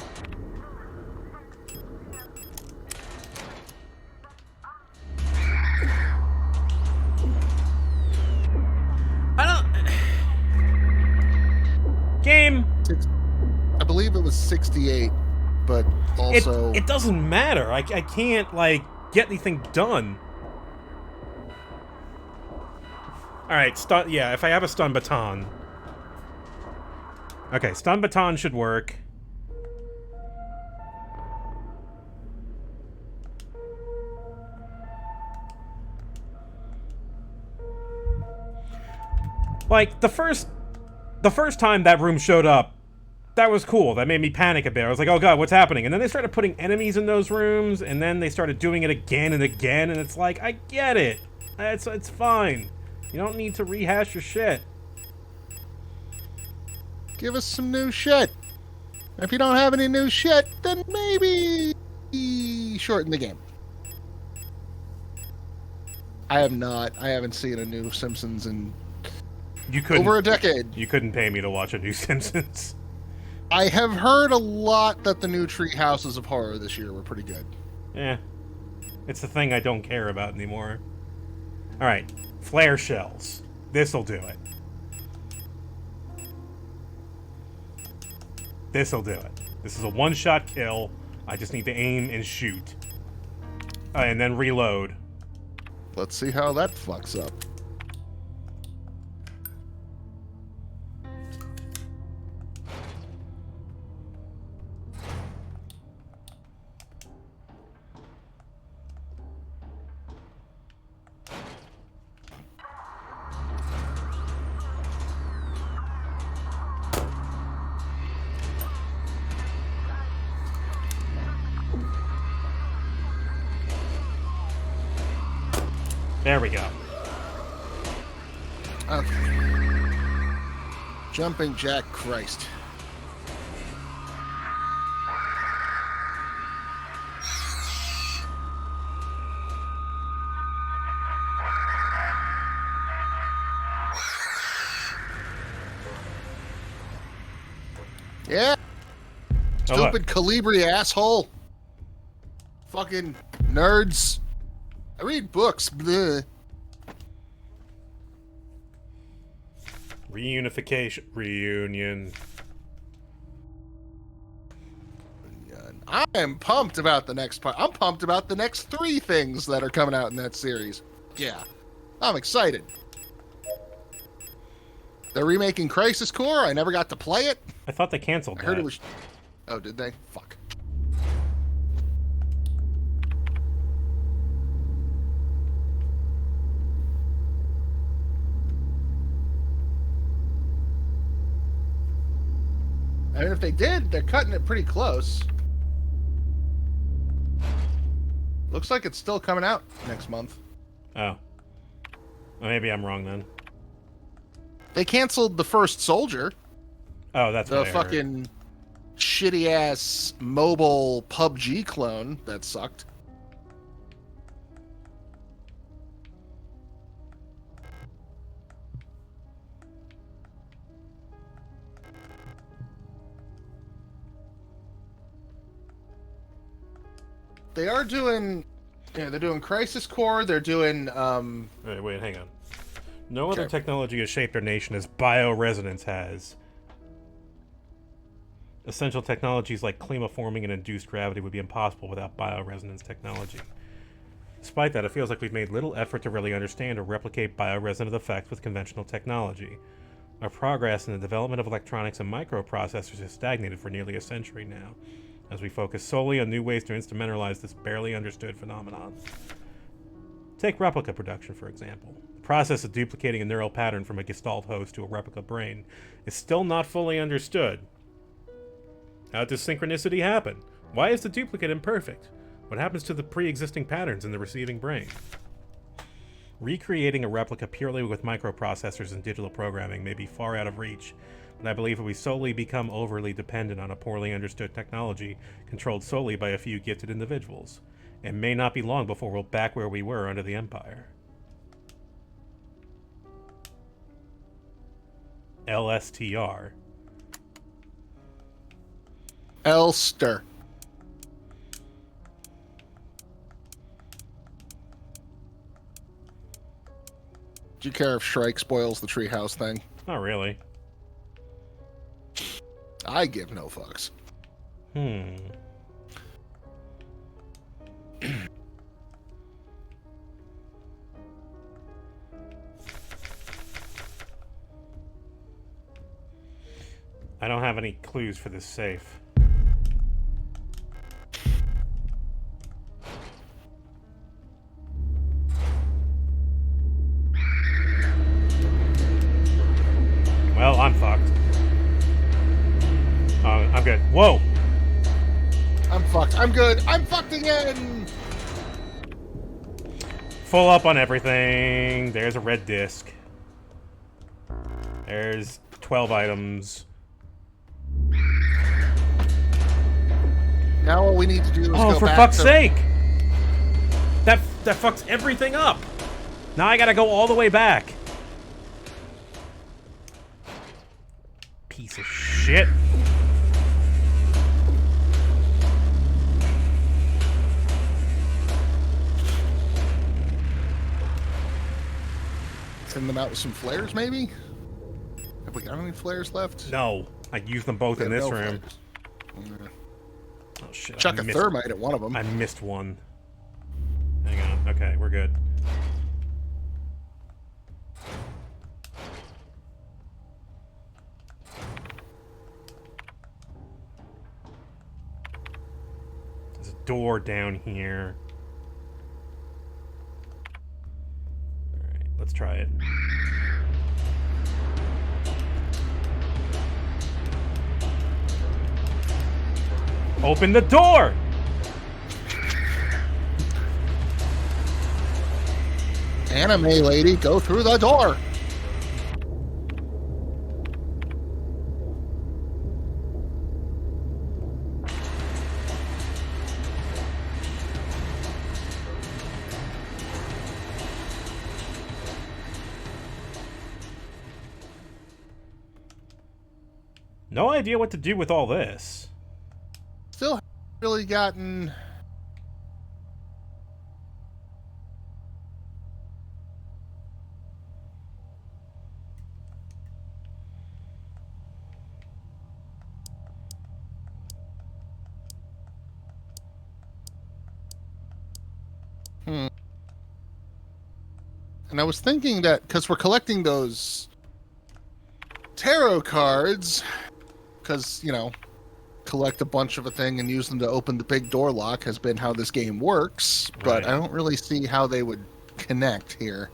I don't... Game. I believe it was 68, but also... It doesn't matter. I can't, like, get anything done. Alright, stun... Yeah, if I have a stun baton... Okay, stun baton should work. Like, the first time that room showed up, that was cool. That made me panic a bit. I was like, oh god, what's happening? And then they started putting enemies in those rooms, and then they started doing it again and again, and it's like, I get it. It's fine. You don't need to rehash your shit. Give us some new shit. If you don't have any new shit, then maybe shorten the game. I haven't seen a new Simpsons in over a decade. You couldn't pay me to watch a new Simpsons. I have heard a lot that the new Tree Houses of Horror this year were pretty good. Yeah. It's the thing I don't care about anymore. Alright. Flare shells. This'll do it. This'll do it. This is a one-shot kill. I just need to aim and shoot. And then reload. Let's see how that fucks up. There we go. Okay. Jumping Jack Christ. Yeah. Stupid Calibri asshole. Fucking nerds. I read books. Bleh. Reunification. Reunion. I am pumped about the next part. I'm pumped about the next 3 things that are coming out in that series. Yeah. I'm excited. They're remaking Crisis Core. I never got to play it. I thought they canceled I heard it was... Oh, did they? Fuck. And if they did, they're cutting it pretty close. Looks like it's still coming out next month. Oh. Well, maybe I'm wrong then. They canceled The First Soldier. Oh, that's the what I heard. fucking shitty-ass mobile PUBG clone that sucked. They are doing... Yeah, they're doing Crisis Core, they're doing... Wait, hang on. No other technology has shaped our nation as bioresonance has. Essential technologies like climaforming and induced gravity would be impossible without bioresonance technology. Despite that, it feels like we've made little effort to really understand or replicate bioresonant effects with conventional technology. Our progress in the development of electronics and microprocessors has stagnated for nearly a century now, as we focus solely on new ways to instrumentalize this barely understood phenomenon. Take replica production, for example. The process of duplicating a neural pattern from a Gestalt host to a replica brain is still not fully understood. How does synchronicity happen? Why is the duplicate imperfect? What happens to the pre-existing patterns in the receiving brain? Recreating a replica purely with microprocessors and digital programming may be far out of reach, but I believe if we solely become overly dependent on a poorly understood technology controlled solely by a few gifted individuals, it may not be long before we're back where we were under the Empire. LSTR. Elster. Do you care if Shrike spoils the treehouse thing? Not really. I give no fucks. I don't have any clues for this safe. Well, I'm fucked. I'm good. Whoa! I'm fucked. I'm good. I'm fucked again! Full up on everything. There's a red disc. There's 12 items. Now all we need to do is go back for fuck's sake! That fucks everything up! Now I gotta go all the way back. Piece of shit. Send them out with some flares, maybe? Have we got any flares left? No. I used them both in this room. Oh shit. Chuck a thermite at one of them. I missed one. Hang on. Okay, we're good. There's a door down here. Alright, let's try it. Open the door! Anime lady, go through the door! No idea what to do with all this. Still haven't really gotten... And I was thinking that, because we're collecting those tarot cards, because, you know, collect a bunch of a thing and use them to open the big door lock has been how this game works, but I don't really see how they would connect here.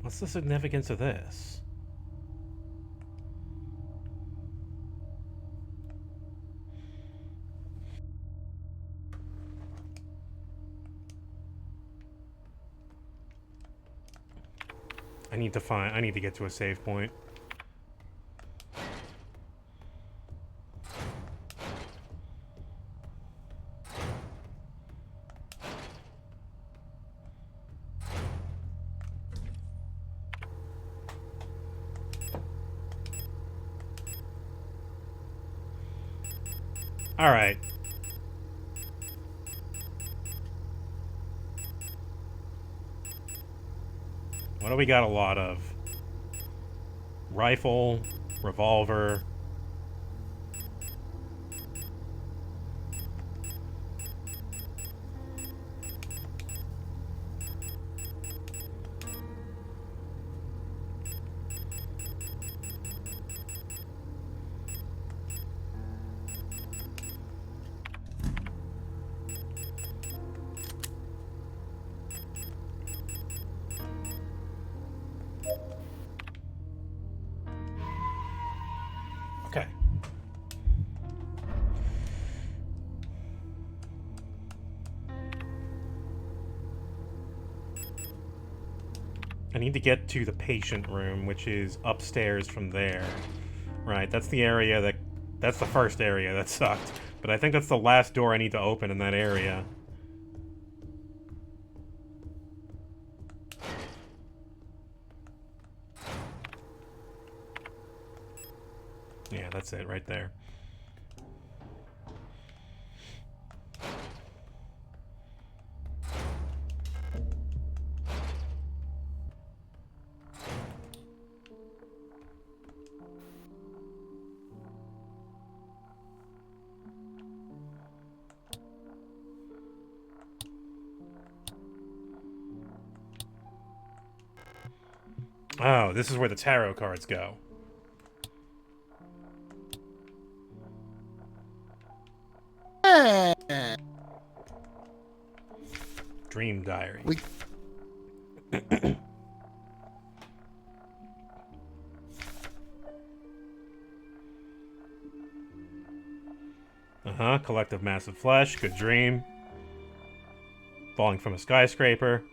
What's the significance of this? I need to get to a save point. All right. What do we got a lot of? Rifle, revolver. Okay. I need to get to the patient room, which is upstairs from there. Right, that's the area that... That's the first area that sucked. But I think that's the last door I need to open in that area. Yeah, that's it right there. Oh, this is where the tarot cards go. Dream diary. Uh-huh, collective massive flesh, good dream. Falling from a skyscraper.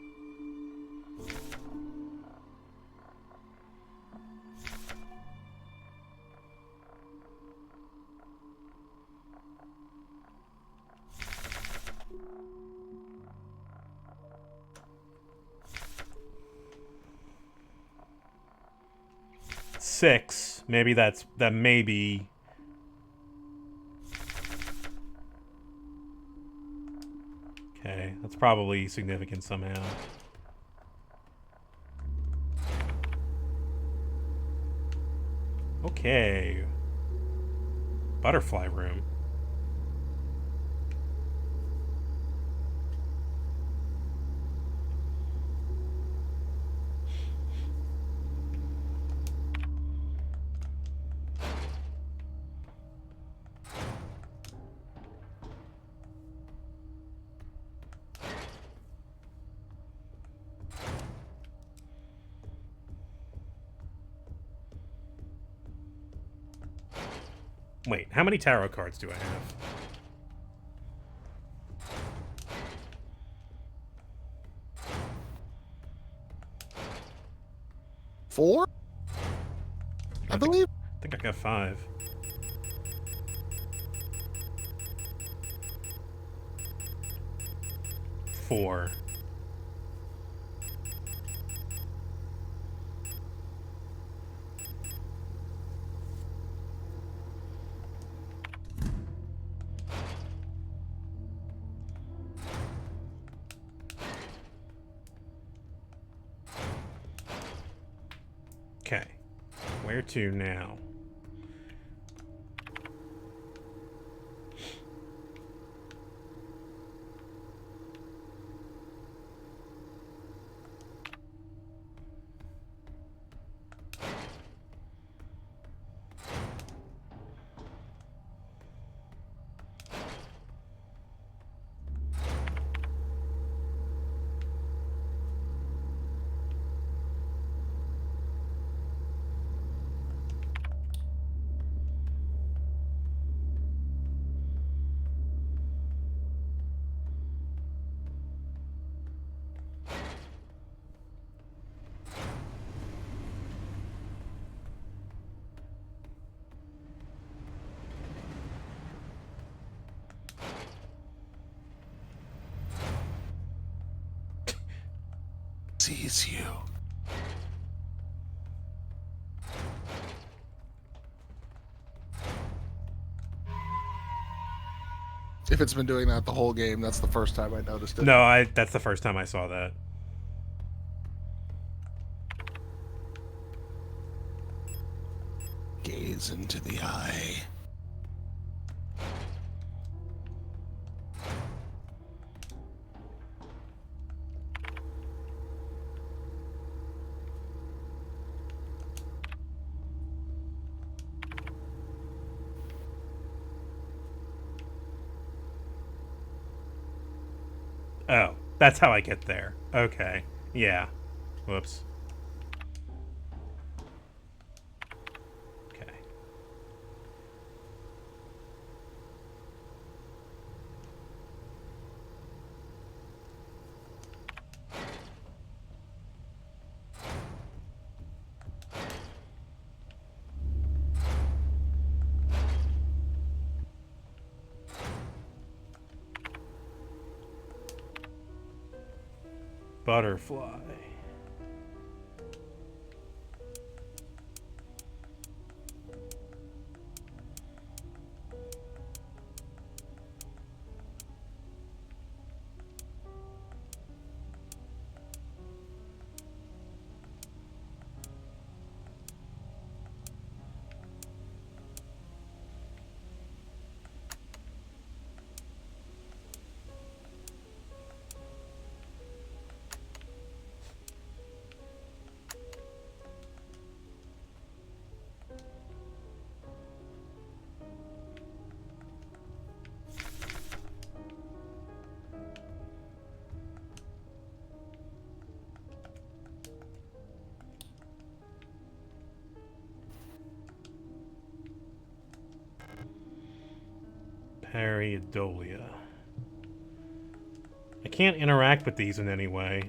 Six. Maybe that may be... Okay, that's probably significant somehow. Okay. Butterfly room. Wait, how many tarot cards do I have? Four? I believe. I think I got 5. Four. Okay. Where to now? Sees you. If it's been doing that the whole game, that's the first time I noticed it. No, that's the first time I saw that. Gaze into the eye. Oh, that's how I get there. Okay. Yeah. Whoops. Okay. Butterfly. Pareidolia. I can't interact with these in any way.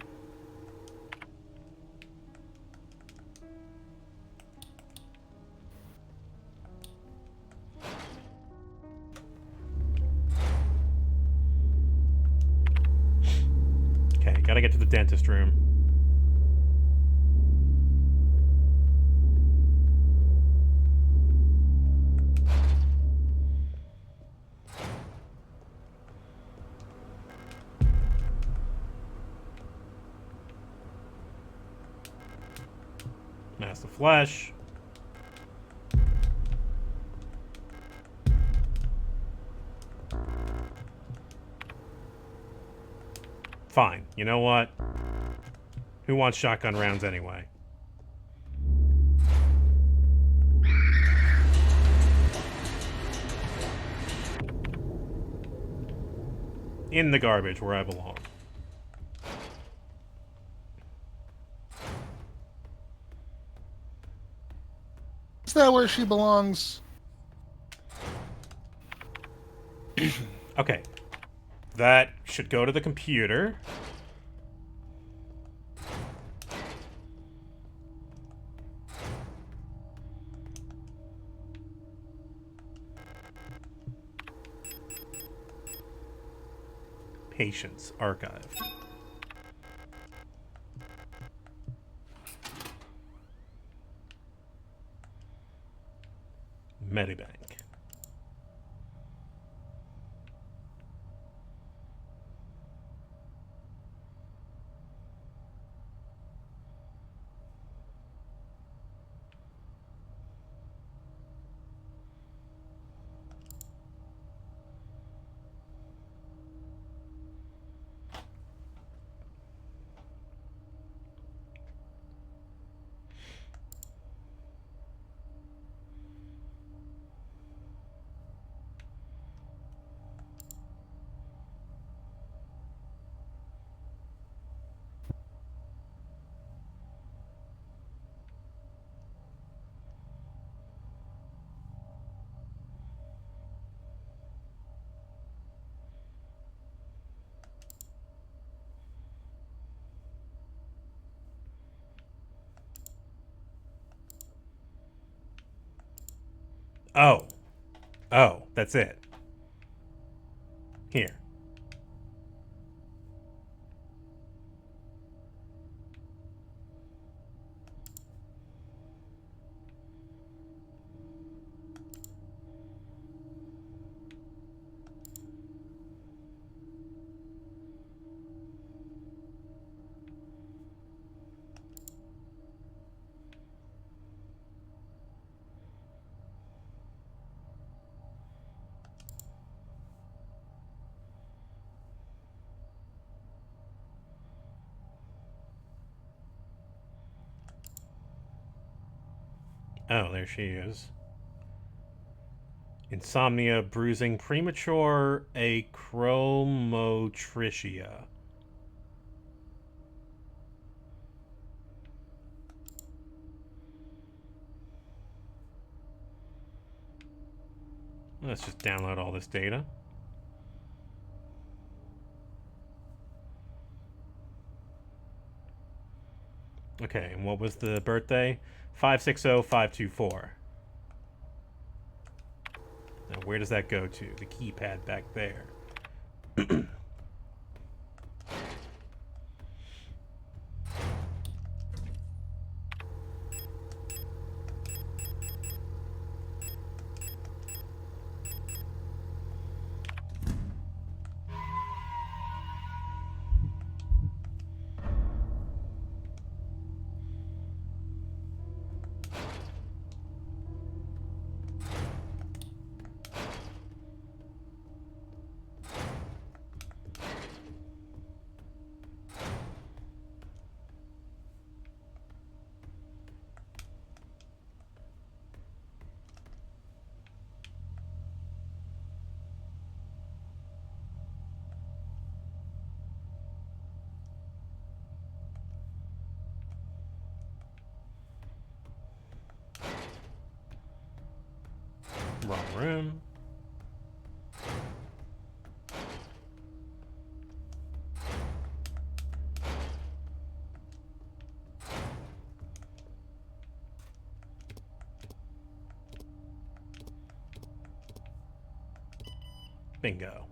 Okay, gotta get to the dentist room. Mass of flesh. Fine. You know what? Who wants shotgun rounds anyway? In the garbage where I belong. Is that where she belongs? Okay. That should go to the computer. Patients archive. Medibank. Oh. Oh, that's it. Here. Oh, there she is. Insomnia, bruising, premature achromotrichia. Let's just download all this data. Okay, and what was the birthday? 560524. Now, where does that go to? The keypad back there. Wrong room. Bingo.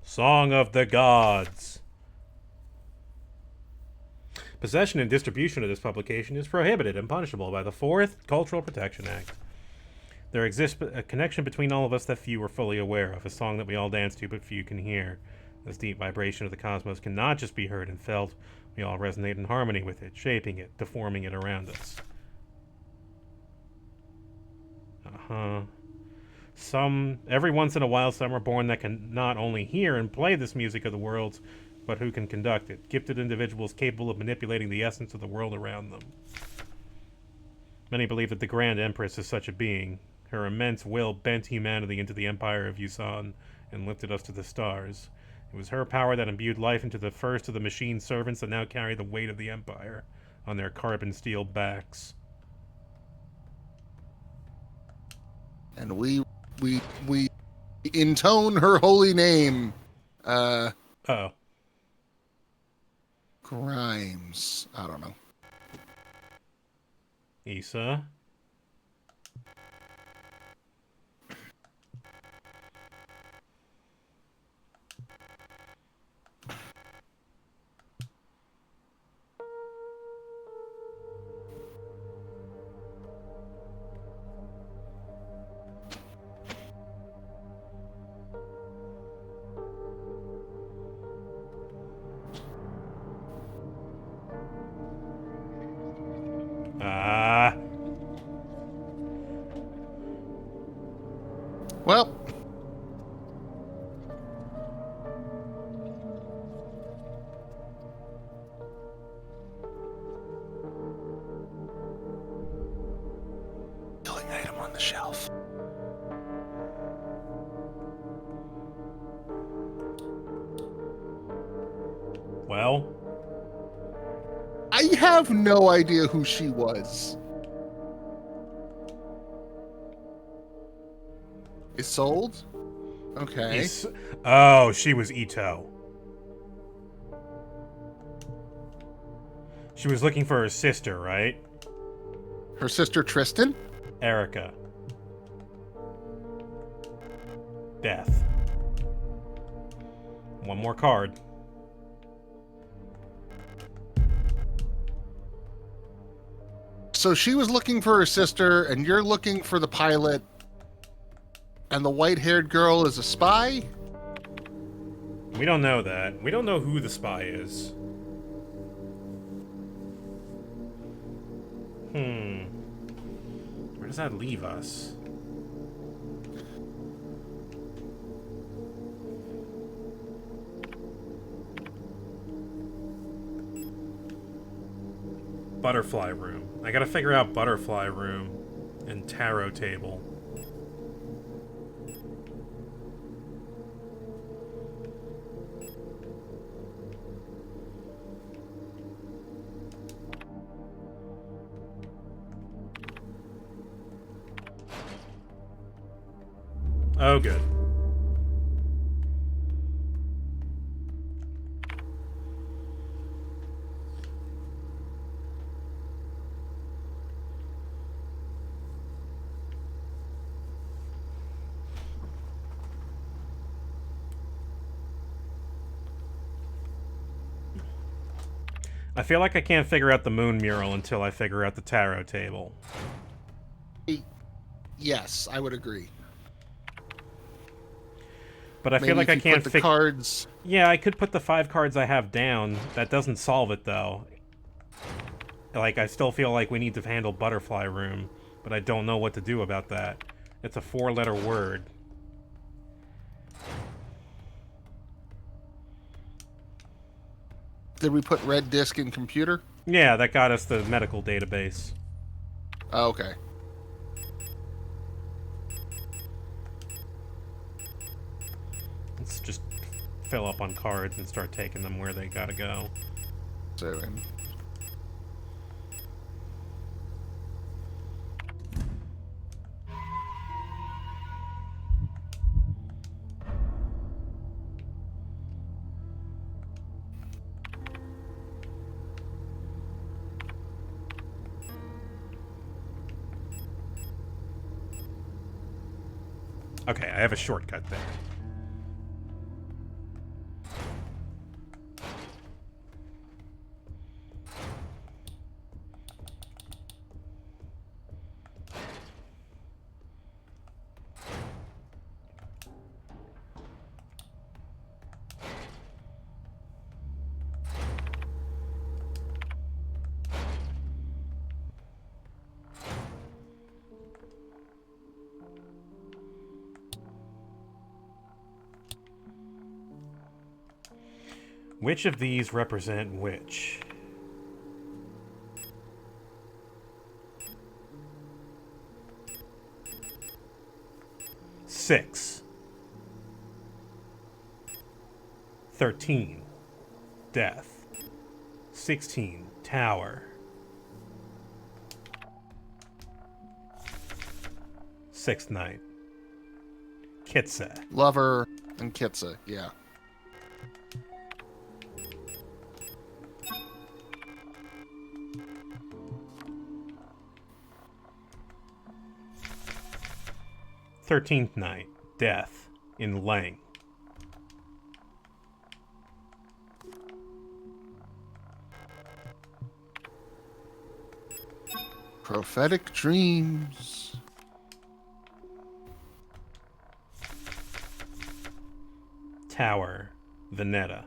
Song of the Gods. Possession and distribution of this publication is prohibited and punishable by the 4th Cultural Protection Act. There exists a connection between all of us that few are fully aware of, a song that we all dance to but few can hear. This deep vibration of the cosmos cannot just be heard and felt. We all resonate in harmony with it, shaping it, deforming it around us. Every once in a while, some are born that can not only hear and play this music of the worlds, but who can conduct it. Gifted individuals capable of manipulating the essence of the world around them. Many believe that the Grand Empress is such a being. Her immense will bent humanity into the empire of Yusan and lifted us to the stars. It was her power that imbued life into the first of the machine servants that now carry the weight of the empire on their carbon steel backs. And we intone her holy name. Uh-oh. Grimes. I don't know. Issa. Well. Killing item on the shelf. Well, I have no idea who she was. Is sold? Okay. Oh, she was Ito. She was looking for her sister, right? Her sister Tristan? Erica. Death. One more card. So she was looking for her sister, and you're looking for the pilot, and the white-haired girl is a spy? We don't know that. We don't know who the spy is. Where does that leave us? Butterfly room. I gotta figure out butterfly room and tarot table. Oh, good. I feel like I can't figure out the moon mural until I figure out the tarot table. Yes, I would agree. But I feel like I can't put the cards. Yeah, I could put the 5 cards I have down. That doesn't solve it, though. Like, I still feel like we need to handle butterfly room, but I don't know what to do about that. It's a 4-letter word. Did we put red disc in computer? Yeah, that got us the medical database. Oh, okay. Let's just fill up on cards and start taking them where they gotta go. So, Okay, I have a shortcut there. Which of these represent which? Six. 13. Death. 16. Tower. 6th Night. Kitsa. Lover and Kitsa, yeah. Thirteenth Night. Death. In Lang. Prophetic dreams. Tower. Veneta.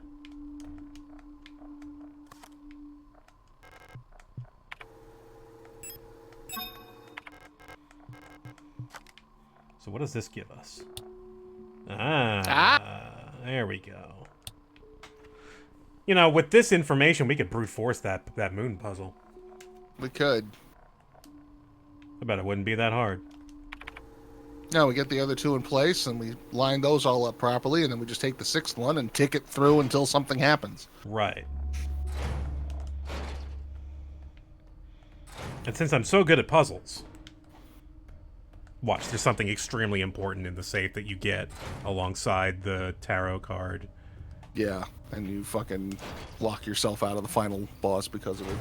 So what does this give us? There we go. You know, with this information, we could brute force that moon puzzle. We could. I bet it wouldn't be that hard. No, we get the other two in place, and we line those all up properly, and then we just take the 6th one and tick it through until something happens. Right. And since I'm so good at puzzles... Watch, there's something extremely important in the safe that you get alongside the tarot card. Yeah, and you fucking lock yourself out of the final boss because of it.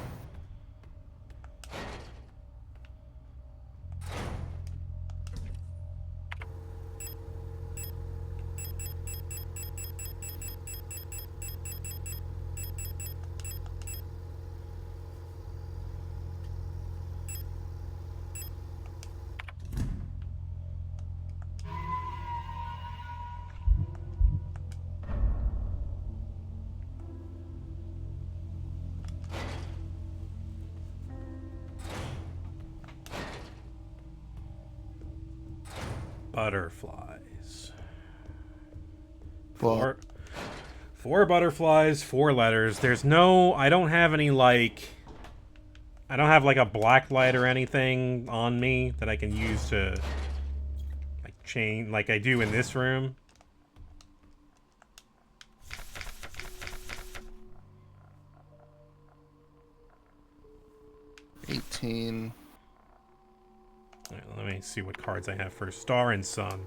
Butterflies. Well, Four butterflies, 4 letters. There's no... I don't have any, like... I don't have, like, a black light or anything on me that I can use to, like, change... like I do in this room. $18. All right, let me see what cards I have first. Star and Sun.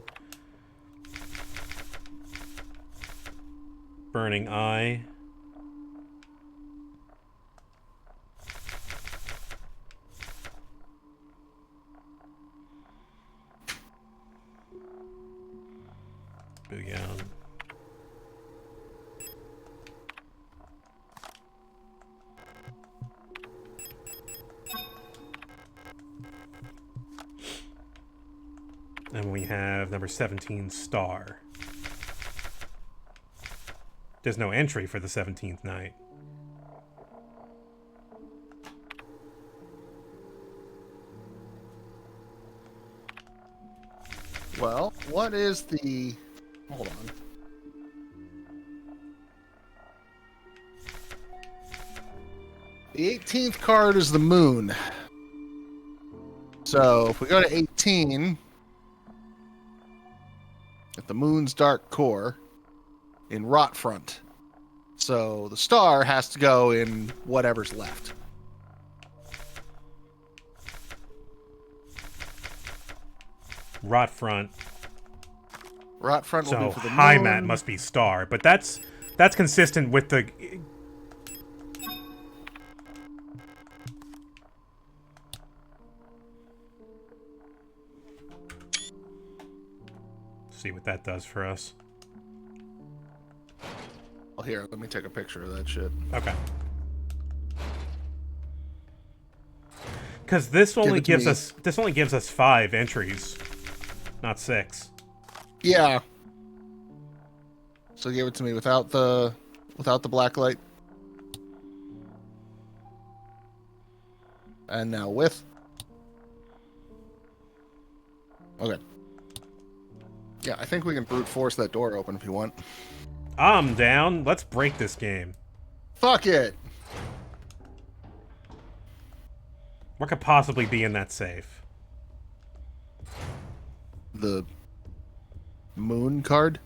Burning Eye. Booyah. And we have number 17, Star. There's no entry for the 17th night. Well, what is the... Hold on. The 18th card is the moon. So, if we go to 18... at the moon's dark core... in Rot Front. So, the star has to go in whatever's left. Rot Front. Rot Front will So be for the high moon. mat must be Star, but that's consistent with the... See what that does for us. Well, here, let me take a picture of that shit. Okay. Because this only gives us 5 entries, not 6. Yeah. So give it to me without the black light. And now with. Okay. Yeah, I think we can brute force that door open if you want. I'm down. Let's break this game. Fuck it. What could possibly be in that safe? The moon card.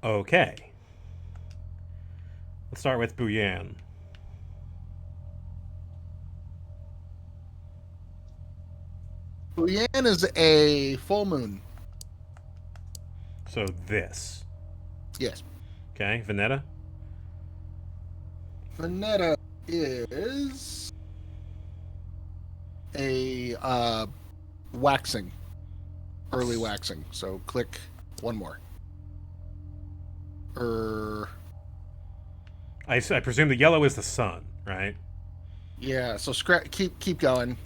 Okay. Let's start with Buyan. Buyan is a full moon. So this. Yes. Okay, Veneta. Veneta is a waxing. Early waxing. So click one more. I presume the yellow is the sun, right? Yeah, so keep going.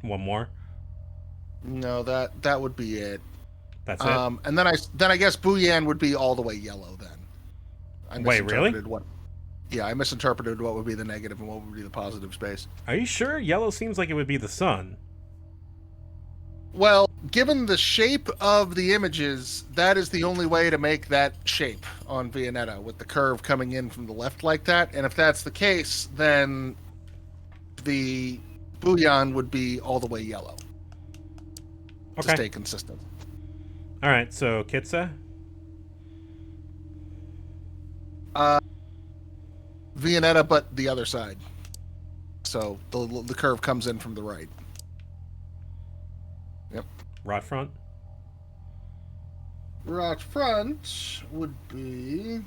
One more. No, that would be it. That's it. And then I guess Buyan would be all the way yellow then. Wait, really? I misinterpreted what would be the negative and what would be the positive space. Are you sure? Yellow seems like it would be the sun. Well, given the shape of the images, that is the only way to make that shape on Viennetta, with the curve coming in from the left like that. And if that's the case, then the Buyan would be all the way yellow. Okay. To stay consistent. All right, so Kitsa? Viennetta, but the other side. So the curve comes in from the right. Yep. Rot Front? Rot Front would be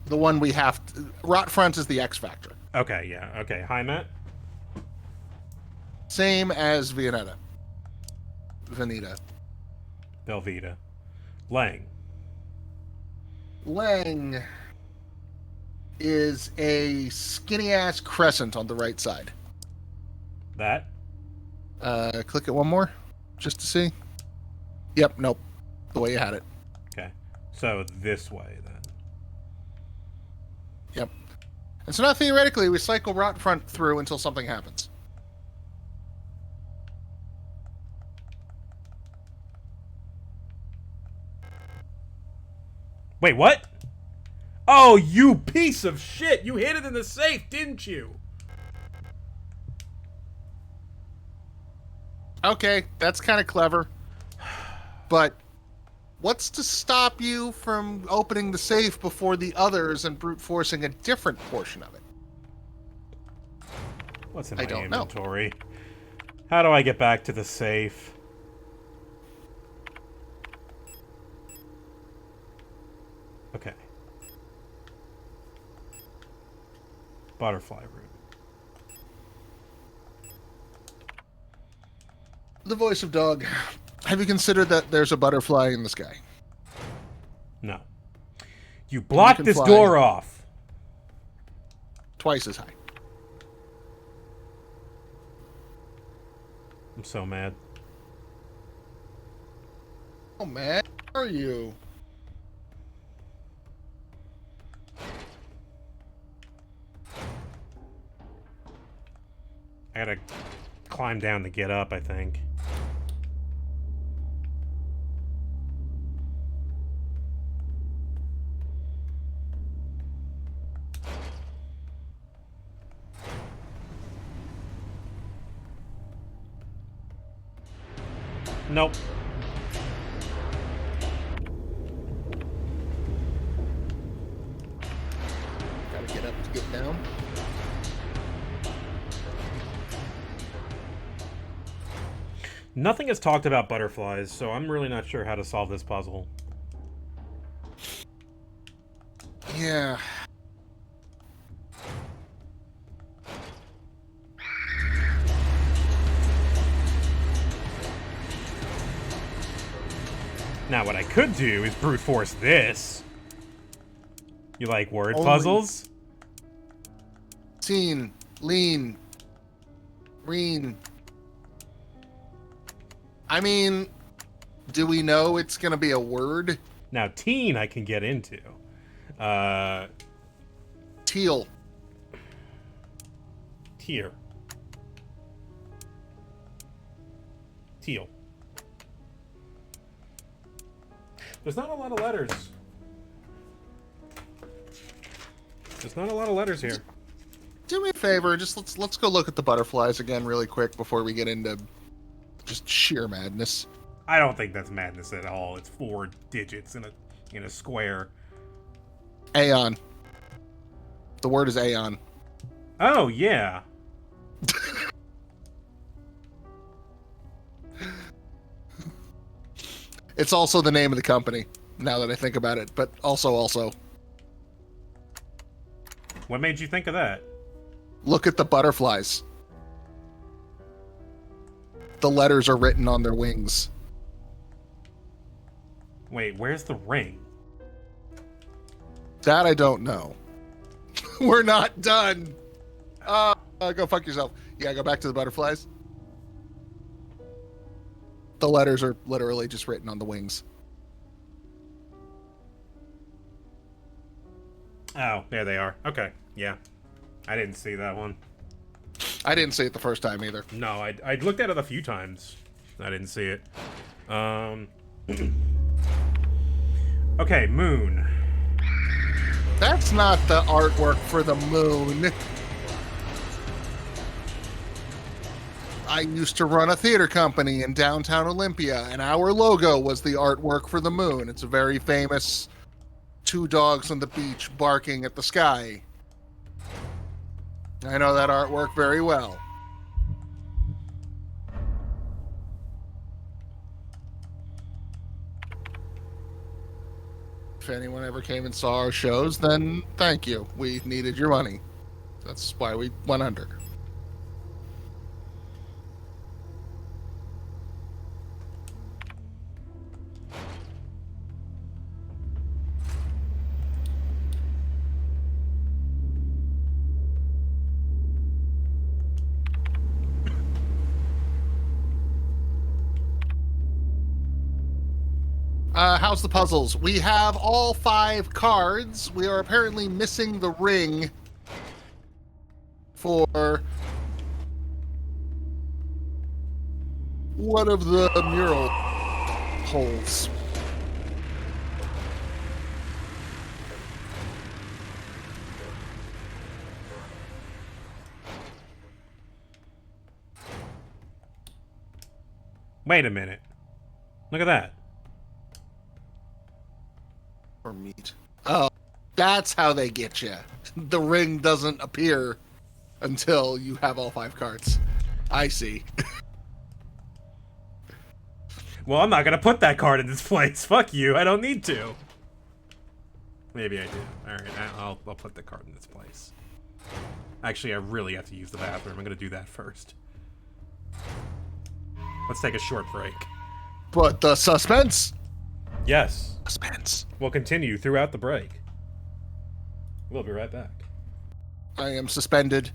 the one we have to... Rot Front is the X factor. Okay, yeah. Okay, high mat? Same as Vianetta. Vanita. Velveeta. Lang. Lang is a skinny ass crescent on the right side. That? Click it one more, just to see. Yep, nope. The way you had it. Okay. So this way, then. Yep. And so now, theoretically, we cycle Rot Front through until something happens. Wait, what? Oh, you piece of shit! You hid it in the safe, didn't you? Okay, that's kind of clever. But what's to stop you from opening the safe before the others and brute forcing a different portion of it? What's in I my don't know. inventory? How do I get back to the safe? Okay. Butterfly root. The voice of dog. Have you considered that there's a butterfly in the sky? No. You blocked can this fly. door off. Twice as high. I'm so mad. Oh, man. Where are you? I gotta climb down to get up, I think. Nope. Gotta get up to get down. Nothing has talked about butterflies, so I'm really not sure how to solve this puzzle. Yeah. Now, what I could do is brute force this. You like word Only- puzzles? Seen, lean, green. I mean, do we know it's going to be a word? Now, teen I can get into. Teal. Tier. Teal. There's not a lot of letters. There's not a lot of letters here. Do me a favor, just let's go look at the butterflies again really quick before we get into just sheer madness. I don't think that's madness at all. It's 4 digits in a square. Aeon. The word is Aeon. Oh, yeah. It's also the name of the company, now that I think about it, but also. What made you think of that? Look at the butterflies. The letters are written on their wings. Wait, where's the ring? That I don't know. We're not done. Go fuck yourself. Yeah, go back to the butterflies. The letters are literally just written on the wings. Oh, there they are. Okay, yeah. I didn't see that one. I didn't see it the first time either. No, I looked at it a few times. I didn't see it. Okay, moon. That's not the artwork for the moon. I used to run a theater company in downtown Olympia, and our logo was the artwork for the moon. It's a very famous 2 dogs on the beach barking at the sky. I know that artwork very well. If anyone ever came and saw our shows, then thank you. We needed your money. That's why we went under. How's the puzzles? We have all 5 cards. We are apparently missing the ring for one of the mural holes. Wait a minute. Look at that. Or meat. Oh, that's how they get you. The ring doesn't appear until you have all 5 cards. I see. Well, I'm not gonna put that card in this place. Fuck you. I don't need to. Maybe I do. Alright, I'll put the card in this place. Actually, I really have to use the bathroom. I'm gonna do that first. Let's take a short break. But the suspense? Yes. Suspense. We'll continue throughout the break. We'll be right back. I am suspended.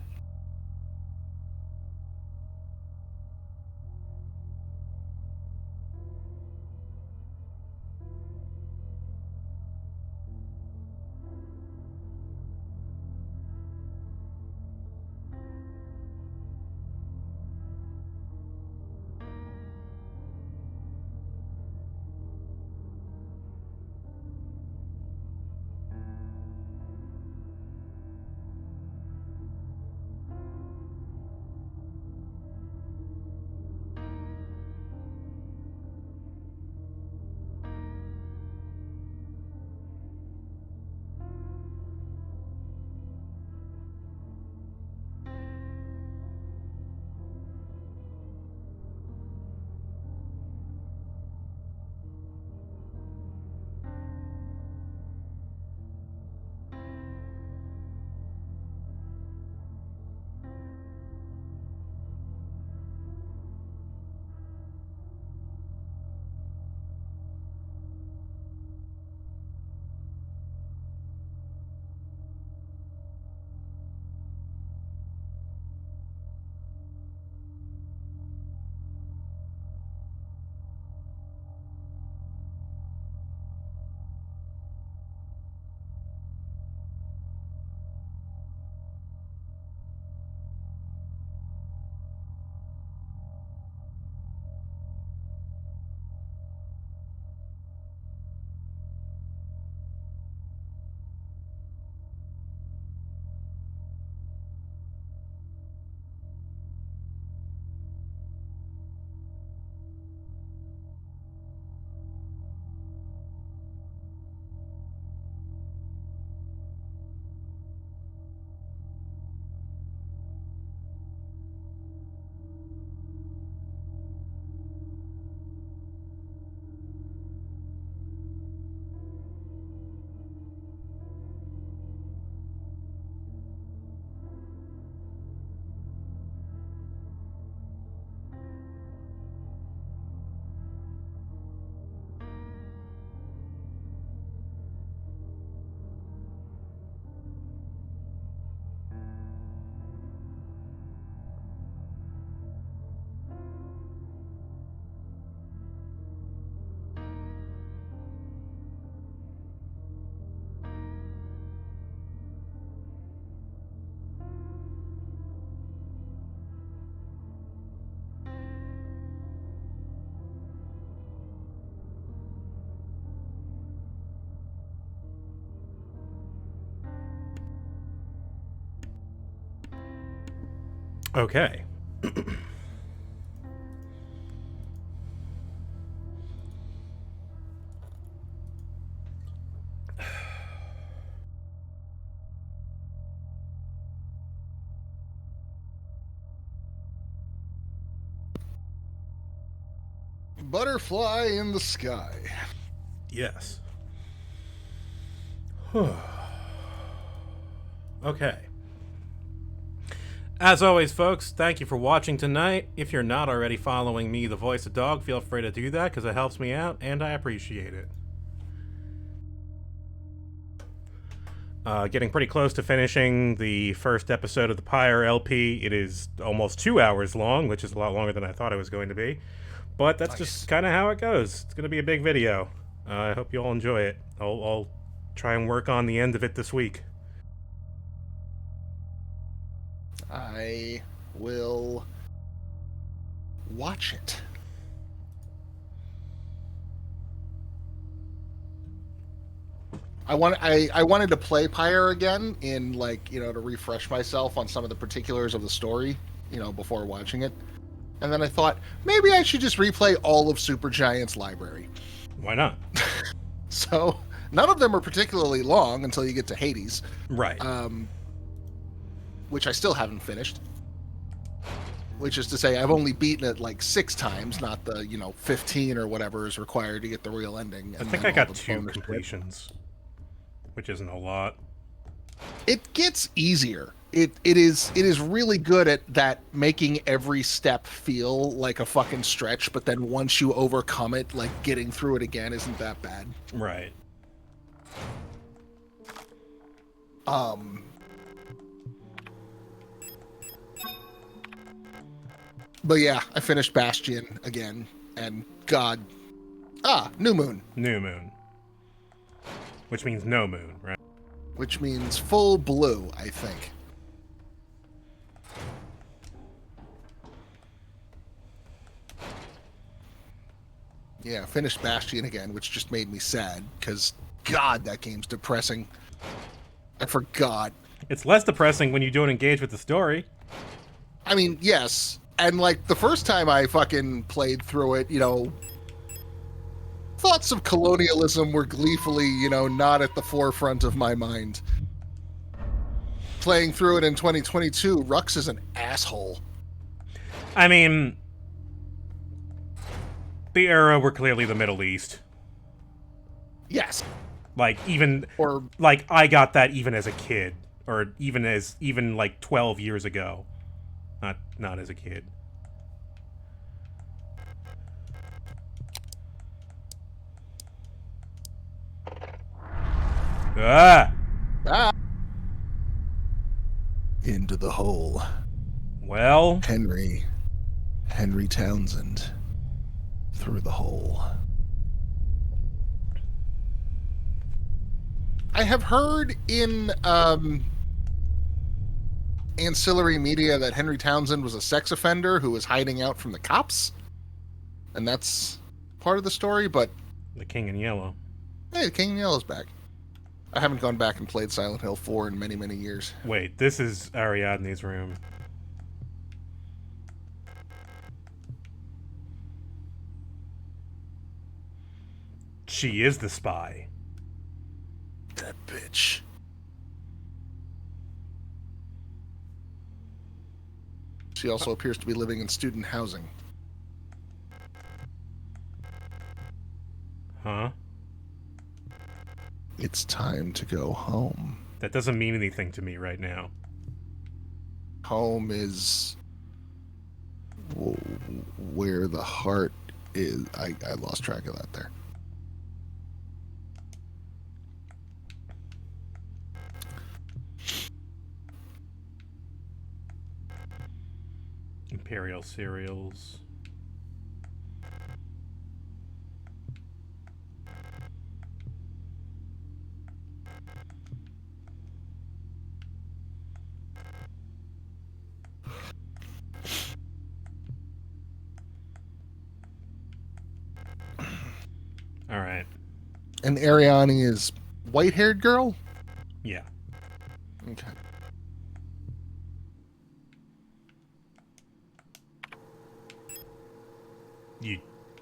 Okay. Butterfly in the sky. Yes. Okay. As always, folks, thank you for watching tonight. If you're not already following me, the voice of dog, feel free to do that because it helps me out and I appreciate it. Getting pretty close to finishing the first episode of the Pyre LP. It is almost 2 hours long, which is a lot longer than I thought it was going to be. But that's just kind of how it goes. It's going to be a big video. I hope you all enjoy it. I'll try and work on the end of it this week. I will watch it. I wanted to play Pyre again in, like, you know, to refresh myself on some of the particulars of the story, you know, before watching it. And then I thought, maybe I should just replay all of Supergiant's library. Why not? So, none of them are particularly long until you get to Hades. Right. Which I still haven't finished. Which is to say, I've only beaten it like 6 times, not the, 15 or whatever is required to get the real ending. I think I got 2 completions, which isn't a lot. It gets easier. It is really good at that, making every step feel like a fucking stretch, but then once you overcome it, like, getting through it again isn't that bad. Right. But yeah, I finished Bastion again, and God, new moon. New moon. Which means no moon, right? Which means full blue, I think. Yeah, finished Bastion again, which just made me sad, because, God, that game's depressing. I forgot. It's less depressing when you don't engage with the story. I mean, yes. And, like, the first time I fucking played through it, thoughts of colonialism were gleefully, not at the forefront of my mind. Playing through it in 2022, Rux is an asshole. I mean, the era were clearly the Middle East. Yes. Like, I got that even as a kid. Or even like 12 years ago. Not as a kid. Ah! Into the hole. Well? Henry Townsend. Through the hole. I have heard in, ancillary media that Henry Townsend was a sex offender who was hiding out from the cops, and that's part of the story. But the King in Yellow. Hey, the King in Yellow's back. I haven't gone back and played Silent Hill 4 in many, many years. Wait, this is Ariadne's room. She is the spy. That bitch. She also appears to be living in student housing. Huh? It's time to go home. That doesn't mean anything to me right now. Home is where the heart is. I lost track of that there. Imperial cereals. All right. And Ariane is white-haired girl? Yeah. Okay.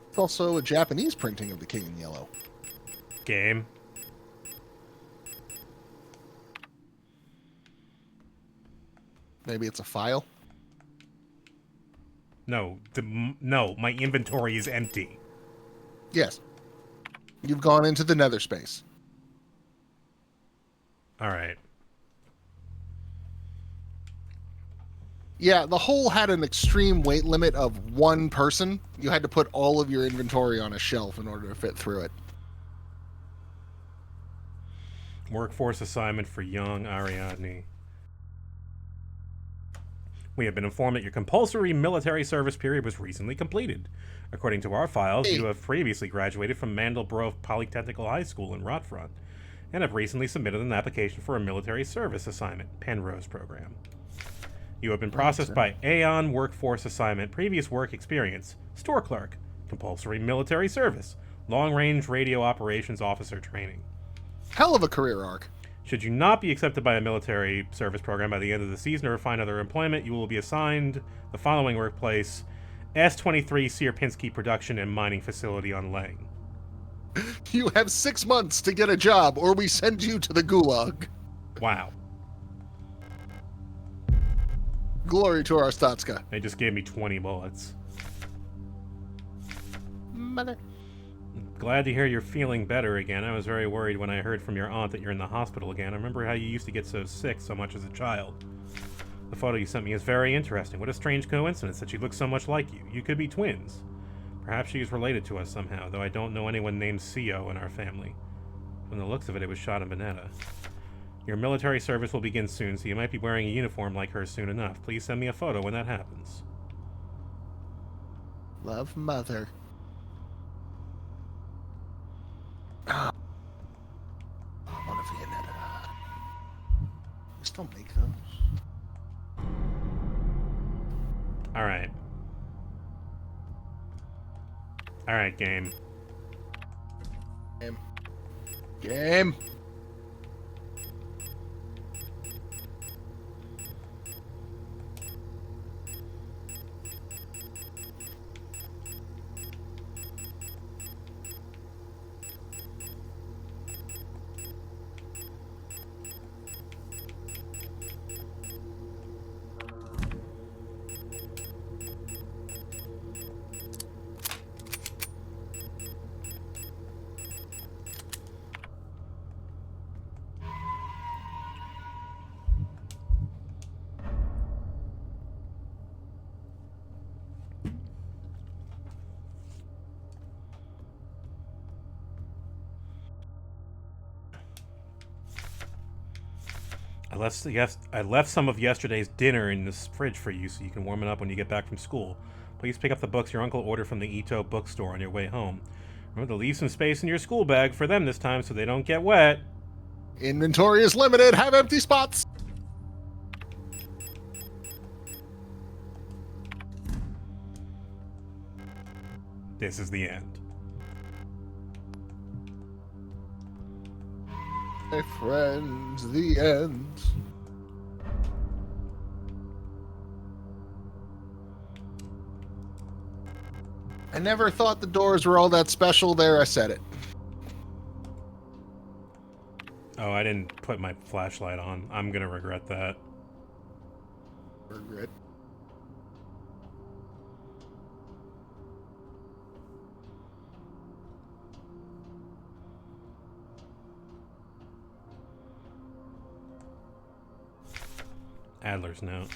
It's also a Japanese printing of the King in Yellow. Game. Maybe it's a file? No, my inventory is empty. Yes. You've gone into the nether space. All right. Yeah, the hole had an extreme weight limit of 1 person. You had to put all of your inventory on a shelf in order to fit through it. Workforce assignment for young Ariadne. We have been informed that your compulsory military service period was recently completed. According to our files, you have previously graduated from Mandelbrot Polytechnical High School in Rotfront and have recently submitted an application for a military service assignment, Penrose Program. You have been processed by Aeon Workforce Assignment, previous work experience, store clerk, compulsory military service, long-range radio operations officer training. Hell of a career arc. Should you not be accepted by a military service program by the end of the season or find other employment, you will be assigned the following workplace: S23 Sierpinski Production and Mining Facility on Lang. You have 6 months to get a job, or we send you to the gulag. Wow. Glory to our Statska. They just gave me 20 bullets. Mother. Glad to hear you're feeling better again. I was very worried when I heard from your aunt that you're in the hospital again. I remember how you used to get so sick so much as a child. The photo you sent me is very interesting. What a strange coincidence that she looks so much like you. You could be twins. Perhaps she is related to us somehow, though I don't know anyone named Co in our family. From the looks of it, it was shot in Veneta. Your military service will begin soon, so you might be wearing a uniform like hers soon enough. Please send me a photo when that happens. Love, Mother. I want a Viennetta. Just don't make those. Alright. Alright, game. Game. I left some of yesterday's dinner in this fridge for you so you can warm it up when you get back from school. Please pick up the books your uncle ordered from the Ito bookstore on your way home. Remember to leave some space in your school bag for them this time so they don't get wet. Inventory is limited. Have empty spots. This is the end. My friends, the end. I never thought the doors were all that special. There, I said it. Oh, I didn't put my flashlight on. I'm gonna regret that. Regret. Adler's note.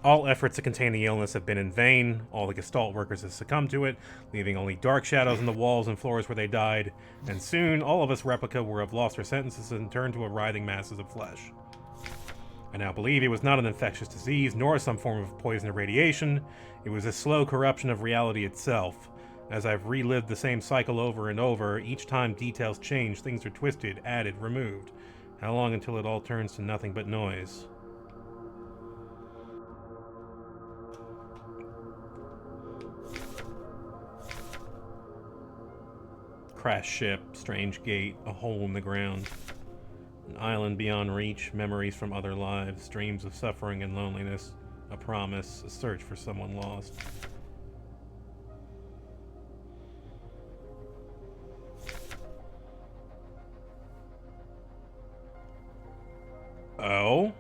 All efforts to contain the illness have been in vain. All the Gestalt workers have succumbed to it, leaving only dark shadows on the walls and floors where they died. And soon, all of us replica will have lost our sentences and turned to a writhing masses of flesh. I now believe it was not an infectious disease, nor some form of poison or radiation. It was a slow corruption of reality itself. As I've relived the same cycle over and over, each time details change, things are twisted, added, removed. How long until it all turns to nothing but noise? Crash ship, strange gate, a hole in the ground. An island beyond reach, memories from other lives, dreams of suffering and loneliness, a promise, a search for someone lost. Oh?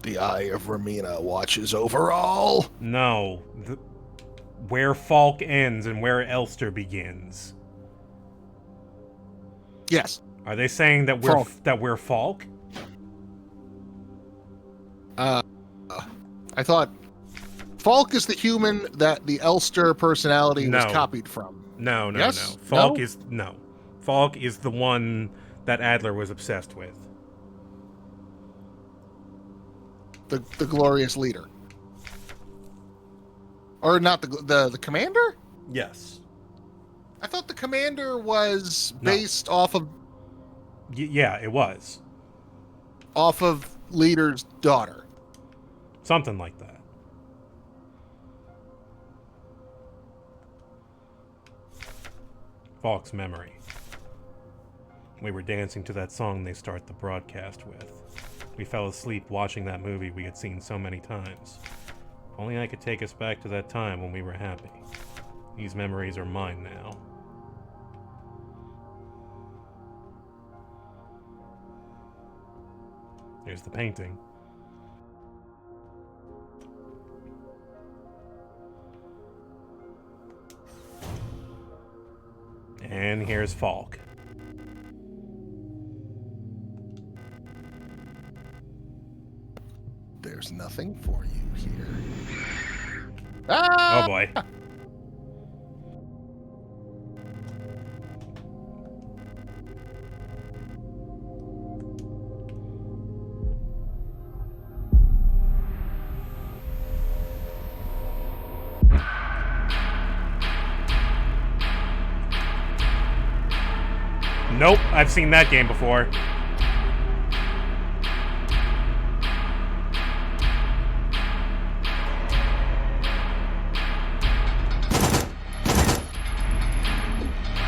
The Eye of Ramina watches over all. No. Where Falk ends and where Elster begins. Yes. Are they saying that we're Falk? I thought Falk is the human that the Elster personality was copied from. No. Yes? Falk is no. Falk is the one that Adler was obsessed with. The glorious leader. Or not the commander? Yes. I thought the commander was based off of Yeah, it was. Off of leader's daughter. Something like that. Falk's memory. We were dancing to that song they start the broadcast with. We fell asleep watching that movie we had seen so many times. If only I could take us back to that time when we were happy. These memories are mine now. Here's the painting. And here's Falk. There's nothing for you here. Ah! Oh boy. Nope, I've seen that game before.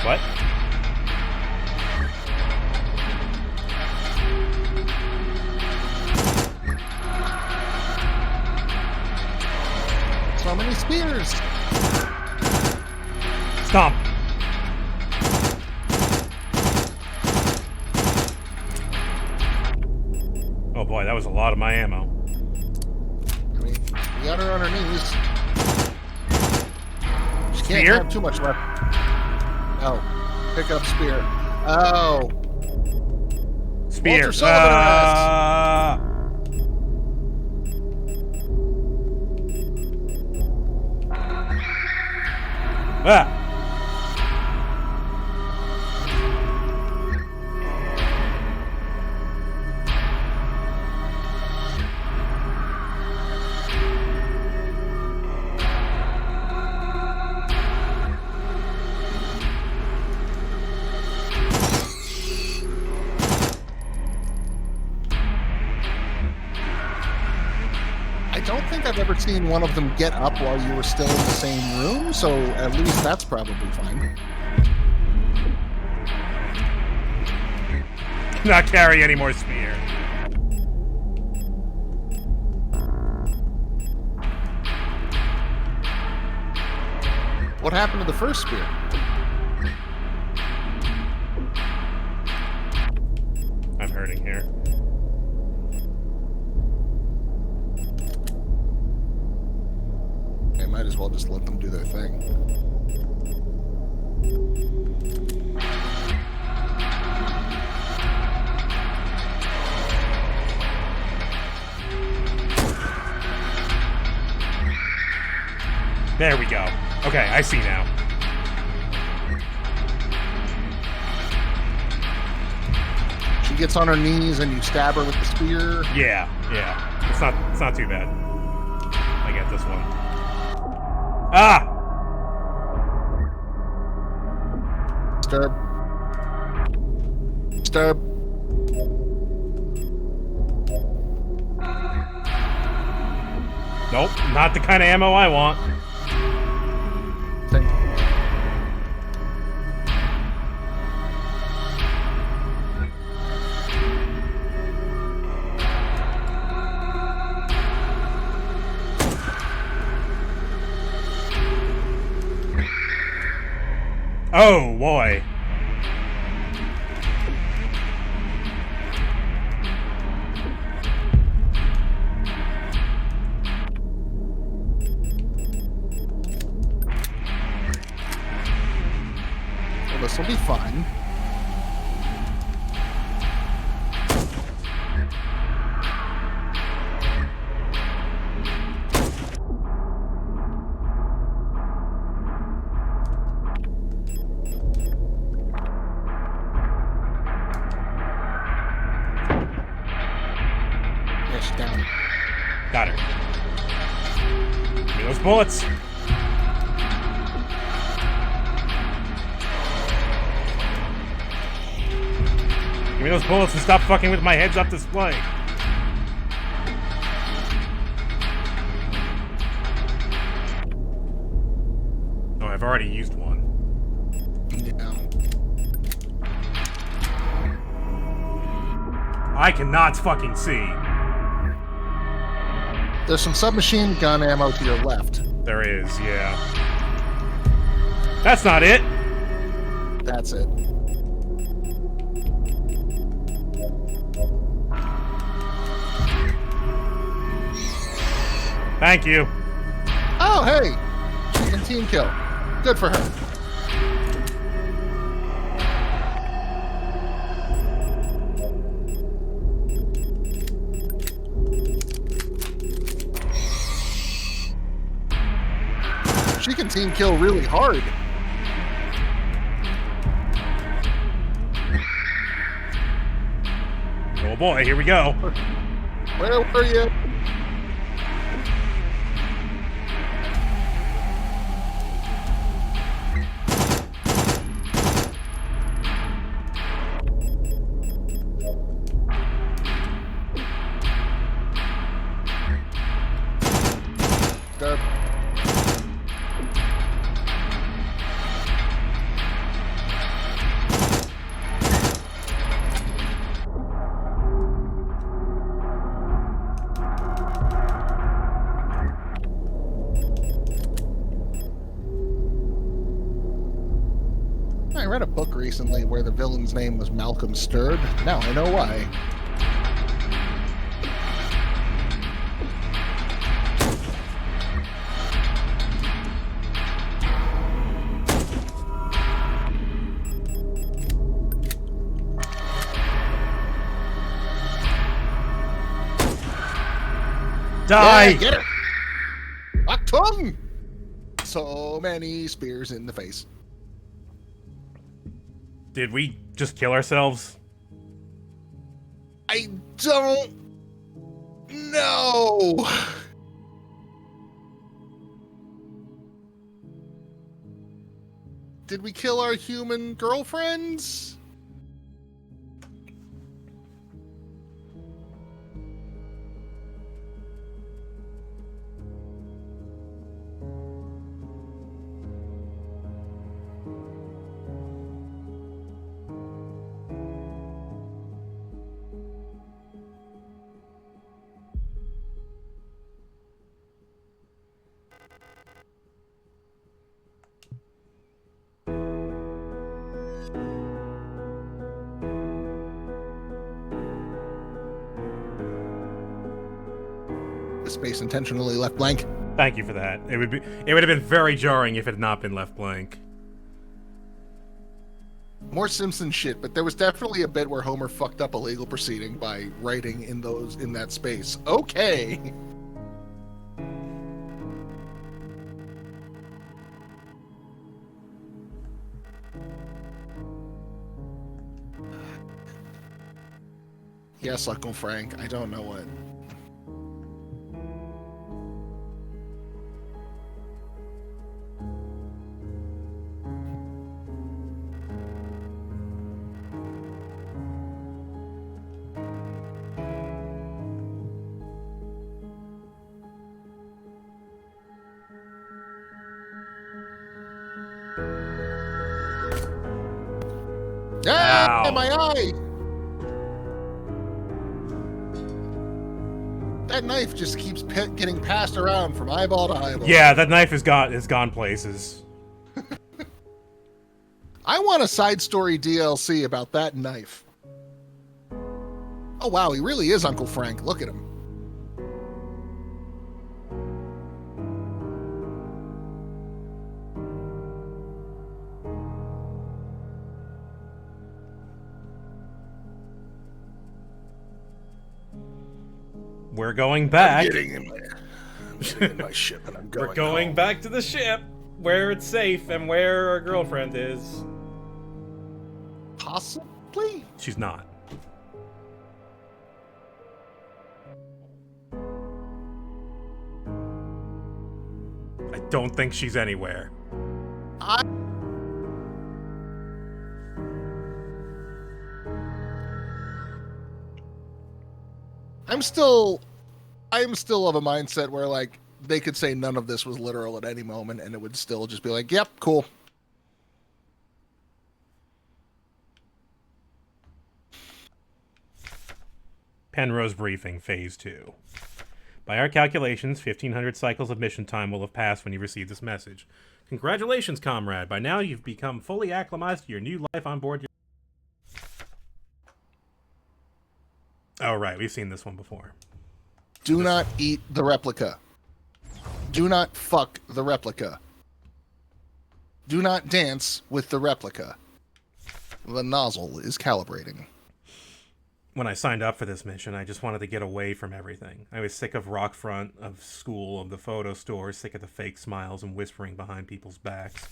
What? So many spears. Stomp. Oh boy, that was a lot of my ammo. I mean, we got her on her knees. She can't Spear? have too much left. Oh, pick up spear. Oh. Spear. Walter Sullivan Ah! I don't think I've ever seen one of them get up while you were still in the same room, so at least that's probably fine. Not carry any more spear. What happened to the first spear? I'm hurting here. I might as well just let them do their thing. There we go. Okay, I see now. She gets on her knees and you stab her with the spear. Yeah. It's not too bad. I get this one. Ah! Stab. Nope, not the kind of ammo I want. Thank you. Oh, boy. Well, this will be fun. she's down. Got her. Give me those bullets. Give me those bullets and stop fucking with my heads-up display. Oh, I've already used one. Yeah. I cannot fucking see. There's some submachine gun ammo to your left. There is, yeah. That's not it. That's it. Thank you. Oh, hey! She can team kill. Good for her. She can team kill really hard. Oh boy, here we go. Where were you? Dead. I read a book recently where the villain's name was Malcolm Sturd. Now I know why. Die! Yeah, get her! Achtung! So many spears in the face. Did we just kill ourselves? I don't know. Did we kill our human girlfriends? The space intentionally left blank. Thank you for that. It would have been very jarring if it had not been left blank. More Simpson shit, but there was definitely a bit where Homer fucked up a legal proceeding by writing in that space. Okay. Yes, Uncle Frank. I don't know what. Ah, Ow. my eye! That knife just keeps getting passed around from eyeball to eyeball. Yeah, that knife has gone places. I want a side story DLC about that knife. Oh wow, he really is Uncle Frank. Look at him. We're going back. I'm getting in my ship and I'm going We're going home. back to the ship, where it's safe and where our girlfriend is. Possibly? She's not. don't think she's anywhere. I'm still of a mindset where like they could say none of this was literal at any moment and it would still just be like, yep, cool. Penrose Briefing, Phase 2. By our calculations, 1,500 cycles of mission time will have passed when you receive this message. Congratulations, comrade. By now, you've become fully acclimatized to your new life on board your... Oh, right. We've seen this one before. Do not eat the replica. Do not fuck the replica. Do not dance with the replica. The nozzle is calibrating. When I signed up for this mission, I just wanted to get away from everything. I was sick of Rockfront, of school, of the photo store, sick of the fake smiles and whispering behind people's backs.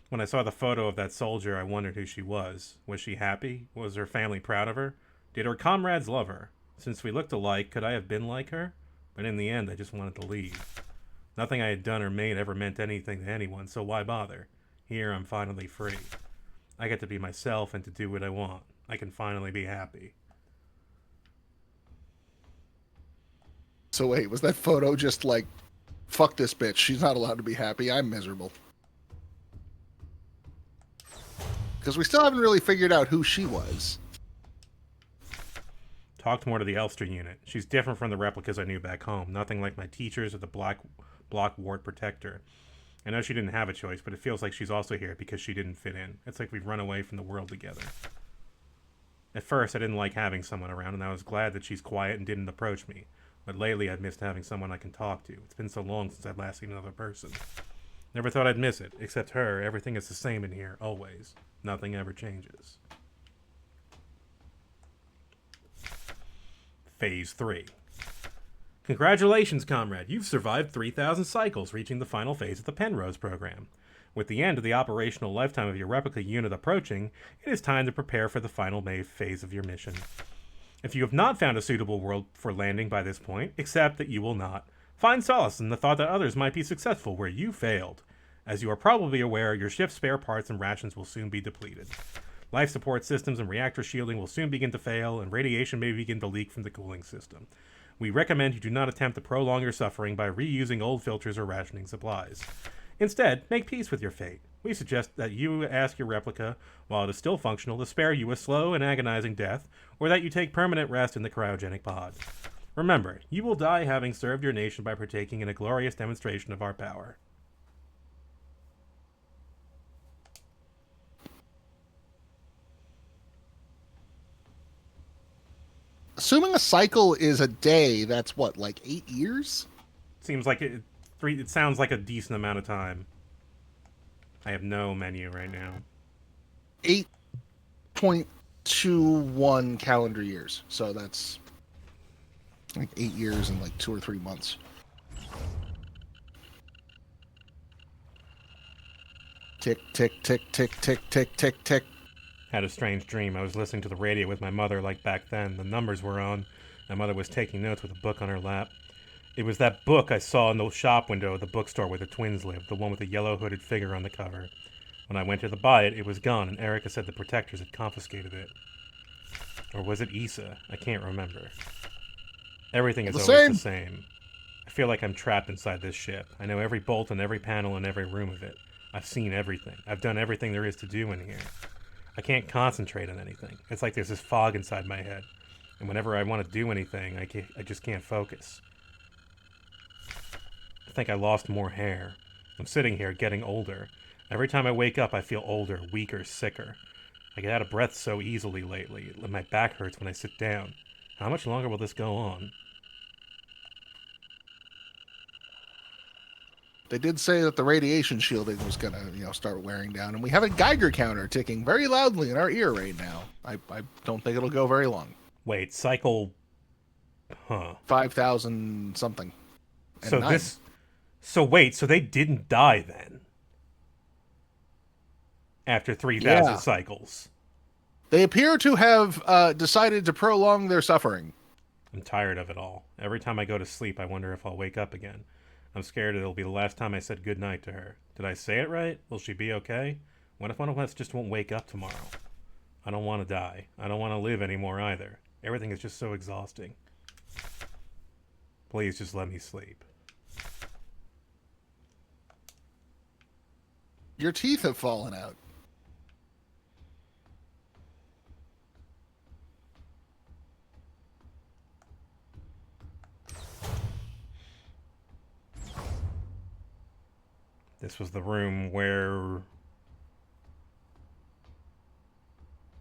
When I saw the photo of that soldier, I wondered who she was. Was she happy? Was her family proud of her? Did her comrades love her? Since we looked alike, could I have been like her? But in the end, I just wanted to leave. Nothing I had done or made ever meant anything to anyone, so why bother? Here, I'm finally free. I get to be myself and to do what I want. I can finally be happy. So wait, was that photo just like, fuck this bitch, she's not allowed to be happy, I'm miserable? Because we still haven't really figured out who she was. Talked more to the Elster unit. She's different from the replicas I knew back home. Nothing like my teachers or the block ward protector. I know she didn't have a choice, but it feels like she's also here because she didn't fit in. It's like we've run away from the world together. At first, I didn't like having someone around, and I was glad that she's quiet and didn't approach me. But lately, I've missed having someone I can talk to. It's been so long since I've last seen another person. Never thought I'd miss it. Except her, everything is the same in here, always. Nothing ever changes. Phase 3. Congratulations, comrade. You've survived 3,000 cycles, reaching the final phase of the Penrose program. With the end of the operational lifetime of your replica unit approaching, it is time to prepare for the final phase of your mission. If you have not found a suitable world for landing by this point, accept that you will not. Find solace in the thought that others might be successful where you failed. As you are probably aware, your ship's spare parts and rations will soon be depleted. Life support systems and reactor shielding will soon begin to fail, and radiation may begin to leak from the cooling system. We recommend you do not attempt to prolong your suffering by reusing old filters or rationing supplies. Instead, make peace with your fate. We suggest that you ask your replica, while it is still functional, to spare you a slow and agonizing death, or that you take permanent rest in the cryogenic pod. Remember, you will die having served your nation by partaking in a glorious demonstration of our power. Assuming a cycle is a day, that's what, like 8 years? Seems like it sounds like a decent amount of time. I have no menu right now. 8.21 calendar years. So that's like 8 years and like 2 or 3 months. Tick, tick, tick, tick, tick, tick, tick, tick. Had a strange dream. I was listening to the radio with my mother like back then. The numbers were on. My mother was taking notes with a book on her lap. It was that book I saw in the shop window of the bookstore where the twins lived, the one with the yellow hooded figure on the cover. When I went to buy it, it was gone, and Erica said the protectors had confiscated it. Or was it Issa? I can't remember. Everything is always the same. I feel like I'm trapped inside this ship. I know every bolt and every panel in every room of it. I've seen everything. I've done everything there is to do in here. I can't concentrate on anything. It's like there's this fog inside my head. And whenever I want to do anything, I just can't focus. I think I lost more hair. I'm sitting here getting older. Every time I wake up, I feel older, weaker, sicker. I get out of breath so easily lately. My back hurts when I sit down. How much longer will this go on? They did say that the radiation shielding was going to, start wearing down, and we have a Geiger counter ticking very loudly in our ear right now. I don't think it'll go very long. Wait, cycle... 5,000 something. And so 9. So wait, so they didn't die then? After 3,000 cycles? They appear to have decided to prolong their suffering. I'm tired of it all. Every time I go to sleep, I wonder if I'll wake up again. I'm scared it'll be the last time I said goodnight to her. Did I say it right? Will she be okay? What if one of us just won't wake up tomorrow? I don't want to die. I don't want to live anymore either. Everything is just so exhausting. Please just let me sleep. Your teeth have fallen out. This was the room where...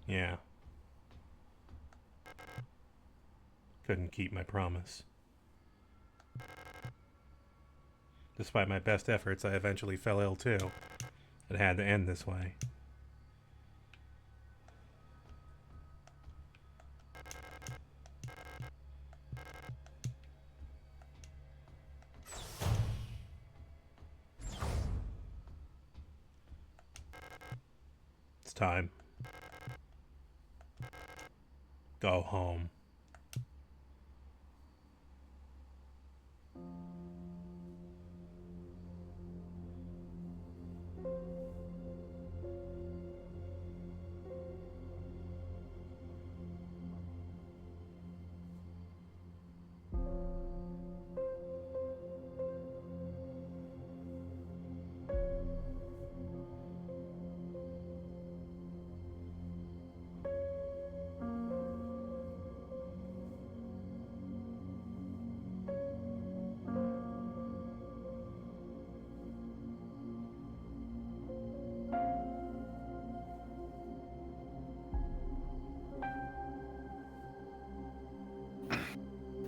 Yeah. Couldn't keep my promise. Despite my best efforts, I eventually fell ill too. It had to end this way. It's time. Go home.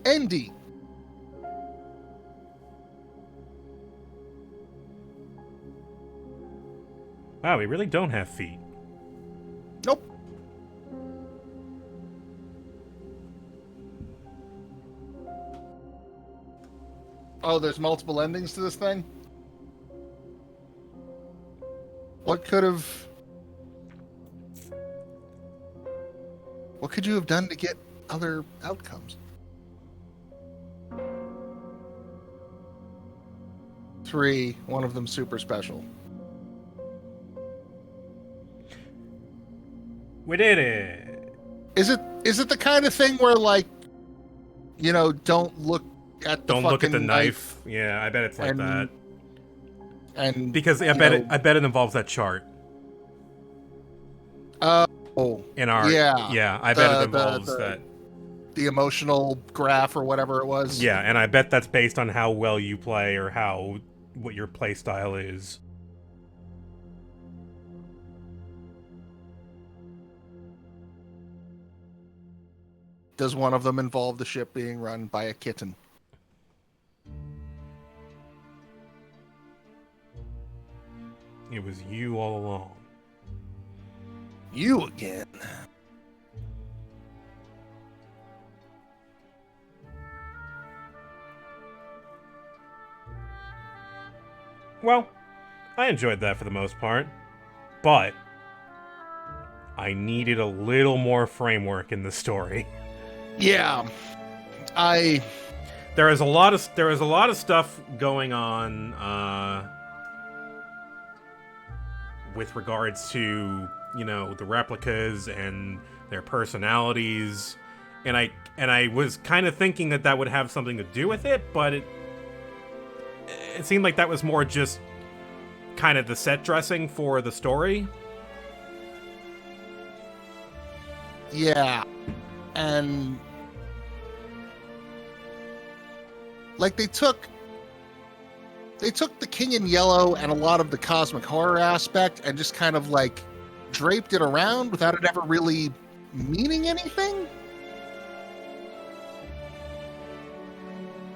Andy. Wow, we really don't have feet. Nope. Oh, there's multiple endings to this thing? What could you have done to get other outcomes? 3, one of them super special. We did it! Is it the kind of thing where, like, you know, don't look at the Don't look at the fucking knife. Yeah, I bet it's like that. And Because I bet it involves that chart. Oh, In our yeah, I bet it involves that. the emotional graph or whatever it was. Yeah, and I bet that's based on how well you play or what your play style is. Does one of them involve the ship being run by a kitten? It was you all along. You again. Well, I enjoyed that for the most part, but I needed a little more framework in the story. Yeah, There is a lot of stuff going on with regards to, you know, the replicas and their personalities, and I was kind of thinking that would have something to do with it, but it seemed like that was more just kind of the set dressing for the story. Yeah, and like they took the King in Yellow and a lot of the cosmic horror aspect and just kind of like draped it around without it ever really meaning anything.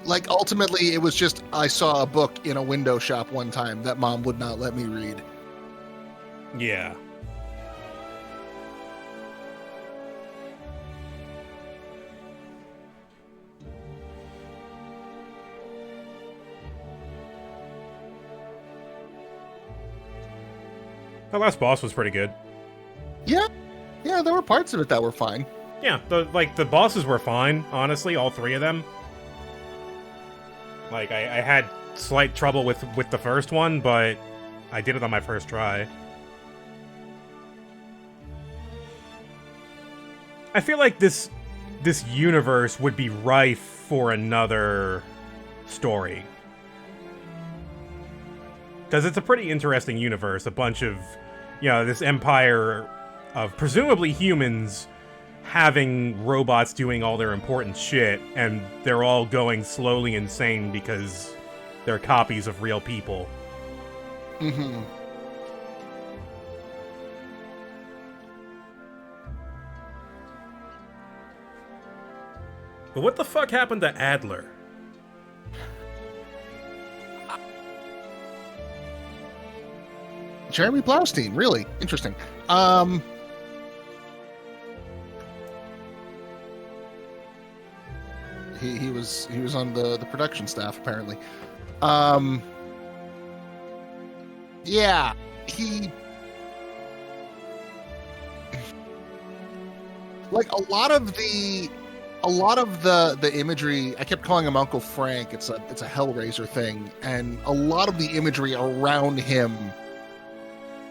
Like ultimately it was just, I saw a book in a window shop one time that Mom would not let me read. Yeah. The last boss was pretty good. Yeah, there were parts of it that were fine. Yeah, the bosses were fine, honestly, all 3 of them. Like, I had slight trouble with the first one, but I did it on my first try. I feel like this universe would be rife for another story. Because it's a pretty interesting universe. A bunch of, this empire of presumably humans having robots doing all their important shit, and they're all going slowly insane because they're copies of real people. Mm-hmm. But what the fuck happened to Adler? Jeremy Blaustein, really interesting. He was on the production staff apparently. Yeah, he like a lot of the imagery. I kept calling him Uncle Frank. It's a Hellraiser thing, and a lot of the imagery around him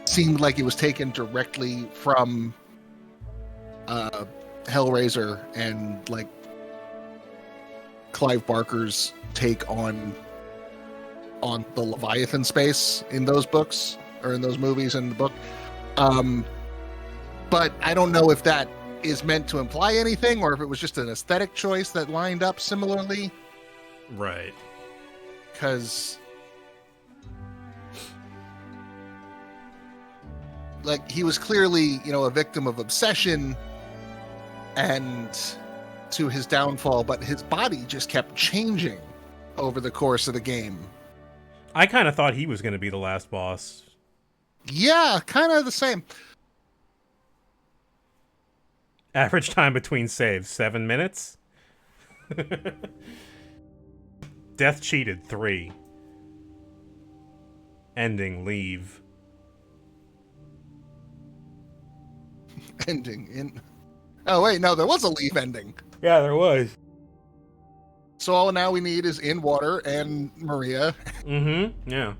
seemed like it was taken directly from Hellraiser and like Clive Barker's take on the Leviathan space in those books or in those movies and the book. But I don't know if that is meant to imply anything or if it was just an aesthetic choice that lined up similarly. Right. Because like he was clearly, a victim of obsession and to his downfall, but his body just kept changing over the course of the game. I kind of thought he was going to be the last boss. Yeah, kind of the same. Average time between saves, 7 minutes? Death cheated, 3. Ending, leave. Ending in... Oh, wait, no, there was a leave ending. Yeah, there was. So all now we need is In Water and Maria. Mm-hmm, yeah.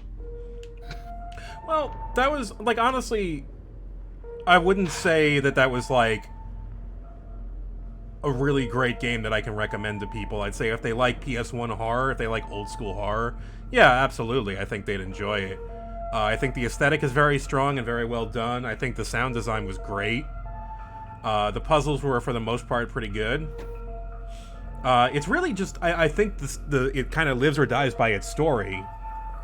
Well, that was, like, honestly, I wouldn't say that was, like, a really great game that I can recommend to people. I'd say if they like PS1 horror, if they like old school horror, yeah, absolutely, I think they'd enjoy it. I think the aesthetic is very strong and very well done. I think the sound design was great. The puzzles were, for the most part, pretty good. It's really just, I think it kind of lives or dies by its story.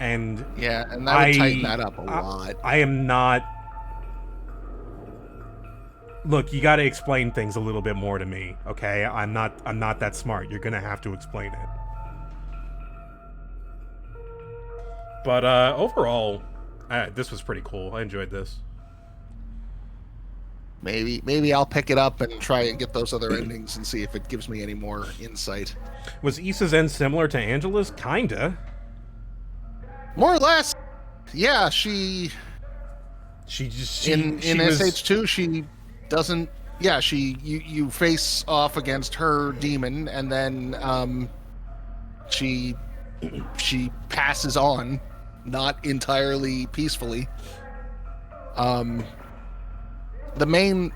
And yeah, and that would tighten that up a lot. I am not... Look, you got to explain things a little bit more to me, okay? I'm not that smart. You're gonna have to explain it. But overall, this was pretty cool. I enjoyed this. Maybe I'll pick it up and try and get those other endings and see if it gives me any more insight. Was Issa's end similar to Angela's? Kinda. More or less. Yeah, she in SH2 she doesn't. Yeah, you face off against her demon, and then she passes on, not entirely peacefully. The main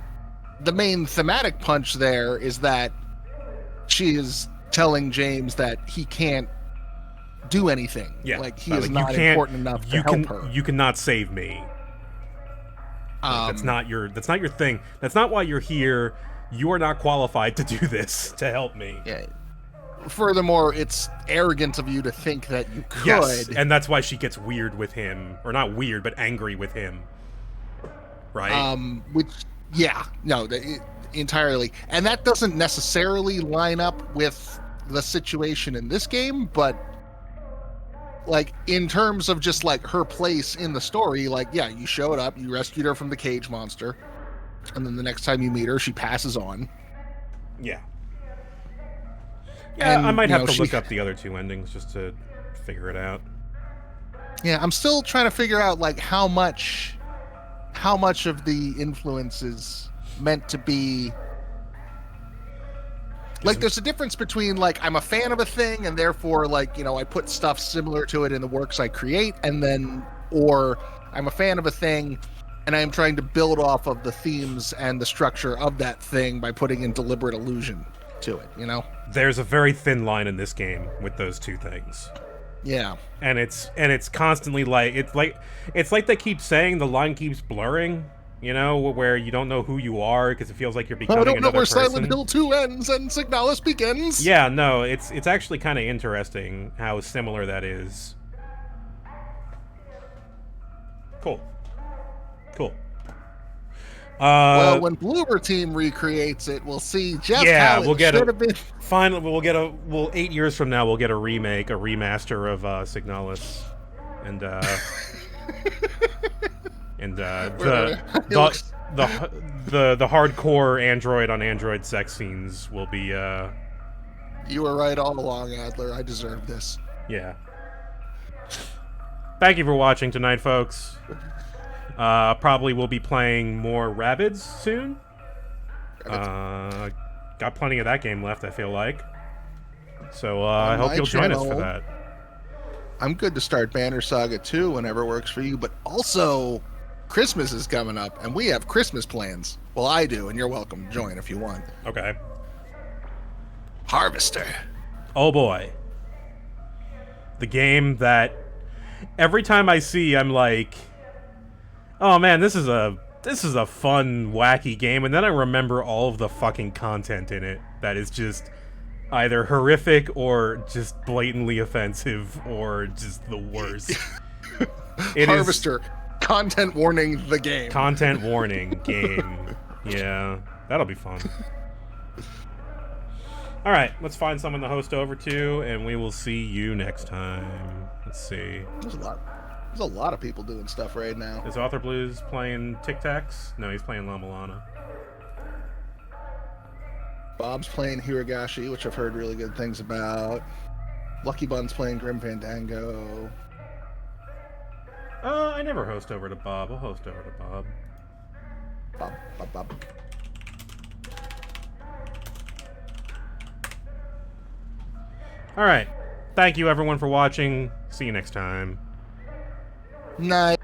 thematic punch there is that she is telling James that he can't do anything. Yeah, like he is not important enough to help her. You cannot save me. That's not your thing. That's not why you're here. You are not qualified to do this to help me. Yeah. Furthermore, it's arrogant of you to think that you could. Yes, and that's why she gets weird with him, or not weird, but angry with him. Right. Entirely, and that doesn't necessarily line up with the situation in this game, but like in terms of just like her place in the story, like, yeah, you showed up, you rescued her from the cage monster, and then the next time you meet her, she passes on. Yeah. Yeah, and, I might have to look up the other two endings just to figure it out. Yeah, I'm still trying to figure out like how much of the influence is meant to be Like, there's a difference between, like, I'm a fan of a thing, and therefore, like, you know, I put stuff similar to it in the works I create, and then, or I'm a fan of a thing, and I'm trying to build off of the themes and the structure of that thing by putting in deliberate allusion to it, you know? There's a very thin line in this game with those two things. Yeah. And it's constantly like it's like they keep saying the line keeps blurring, you know, where you don't know who you are because it feels like you're becoming another person. I don't know where Silent Hill 2 ends and Signalis begins. Yeah, no, it's actually kind of interesting how similar that is. Cool. Well, when Bloober Team recreates it, we'll see just how it should have been. Finally, 8 years from now, we'll get a remaster of Signalis, and the hardcore Android on Android sex scenes will be. You were right all along, Adler. I deserve this. Yeah. Thank you for watching tonight, folks. Probably will be playing more Rabbids soon. Got plenty of that game left, I feel like. So I hope you'll join us for that. I'm good to start Banner Saga 2 whenever works for you, but also Christmas is coming up, and we have Christmas plans. Well, I do, and you're welcome to join if you want. Okay. Harvester. Oh boy. The game that every time I see, I'm like, oh man, this is a fun, wacky game, and then I remember all of the fucking content in it that is just either horrific or just blatantly offensive or just the worst. Harvester. Content warning the game. Content warning game. Yeah, that'll be fun. Alright, let's find someone to host over to, and we will see you next time. Let's see. There's a lot of people doing stuff right now. Is Author Blues playing Tic Tacs? No, he's playing La Milana. Bob's playing Hiragashi, which I've heard really good things about. Lucky Bun's playing Grim Fandango. I never host over to Bob. I'll host over to Bob. Bob. Alright. Thank you, everyone, for watching. See you next time. Night.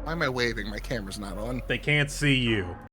Why am I waving? My camera's not on. They can't see you.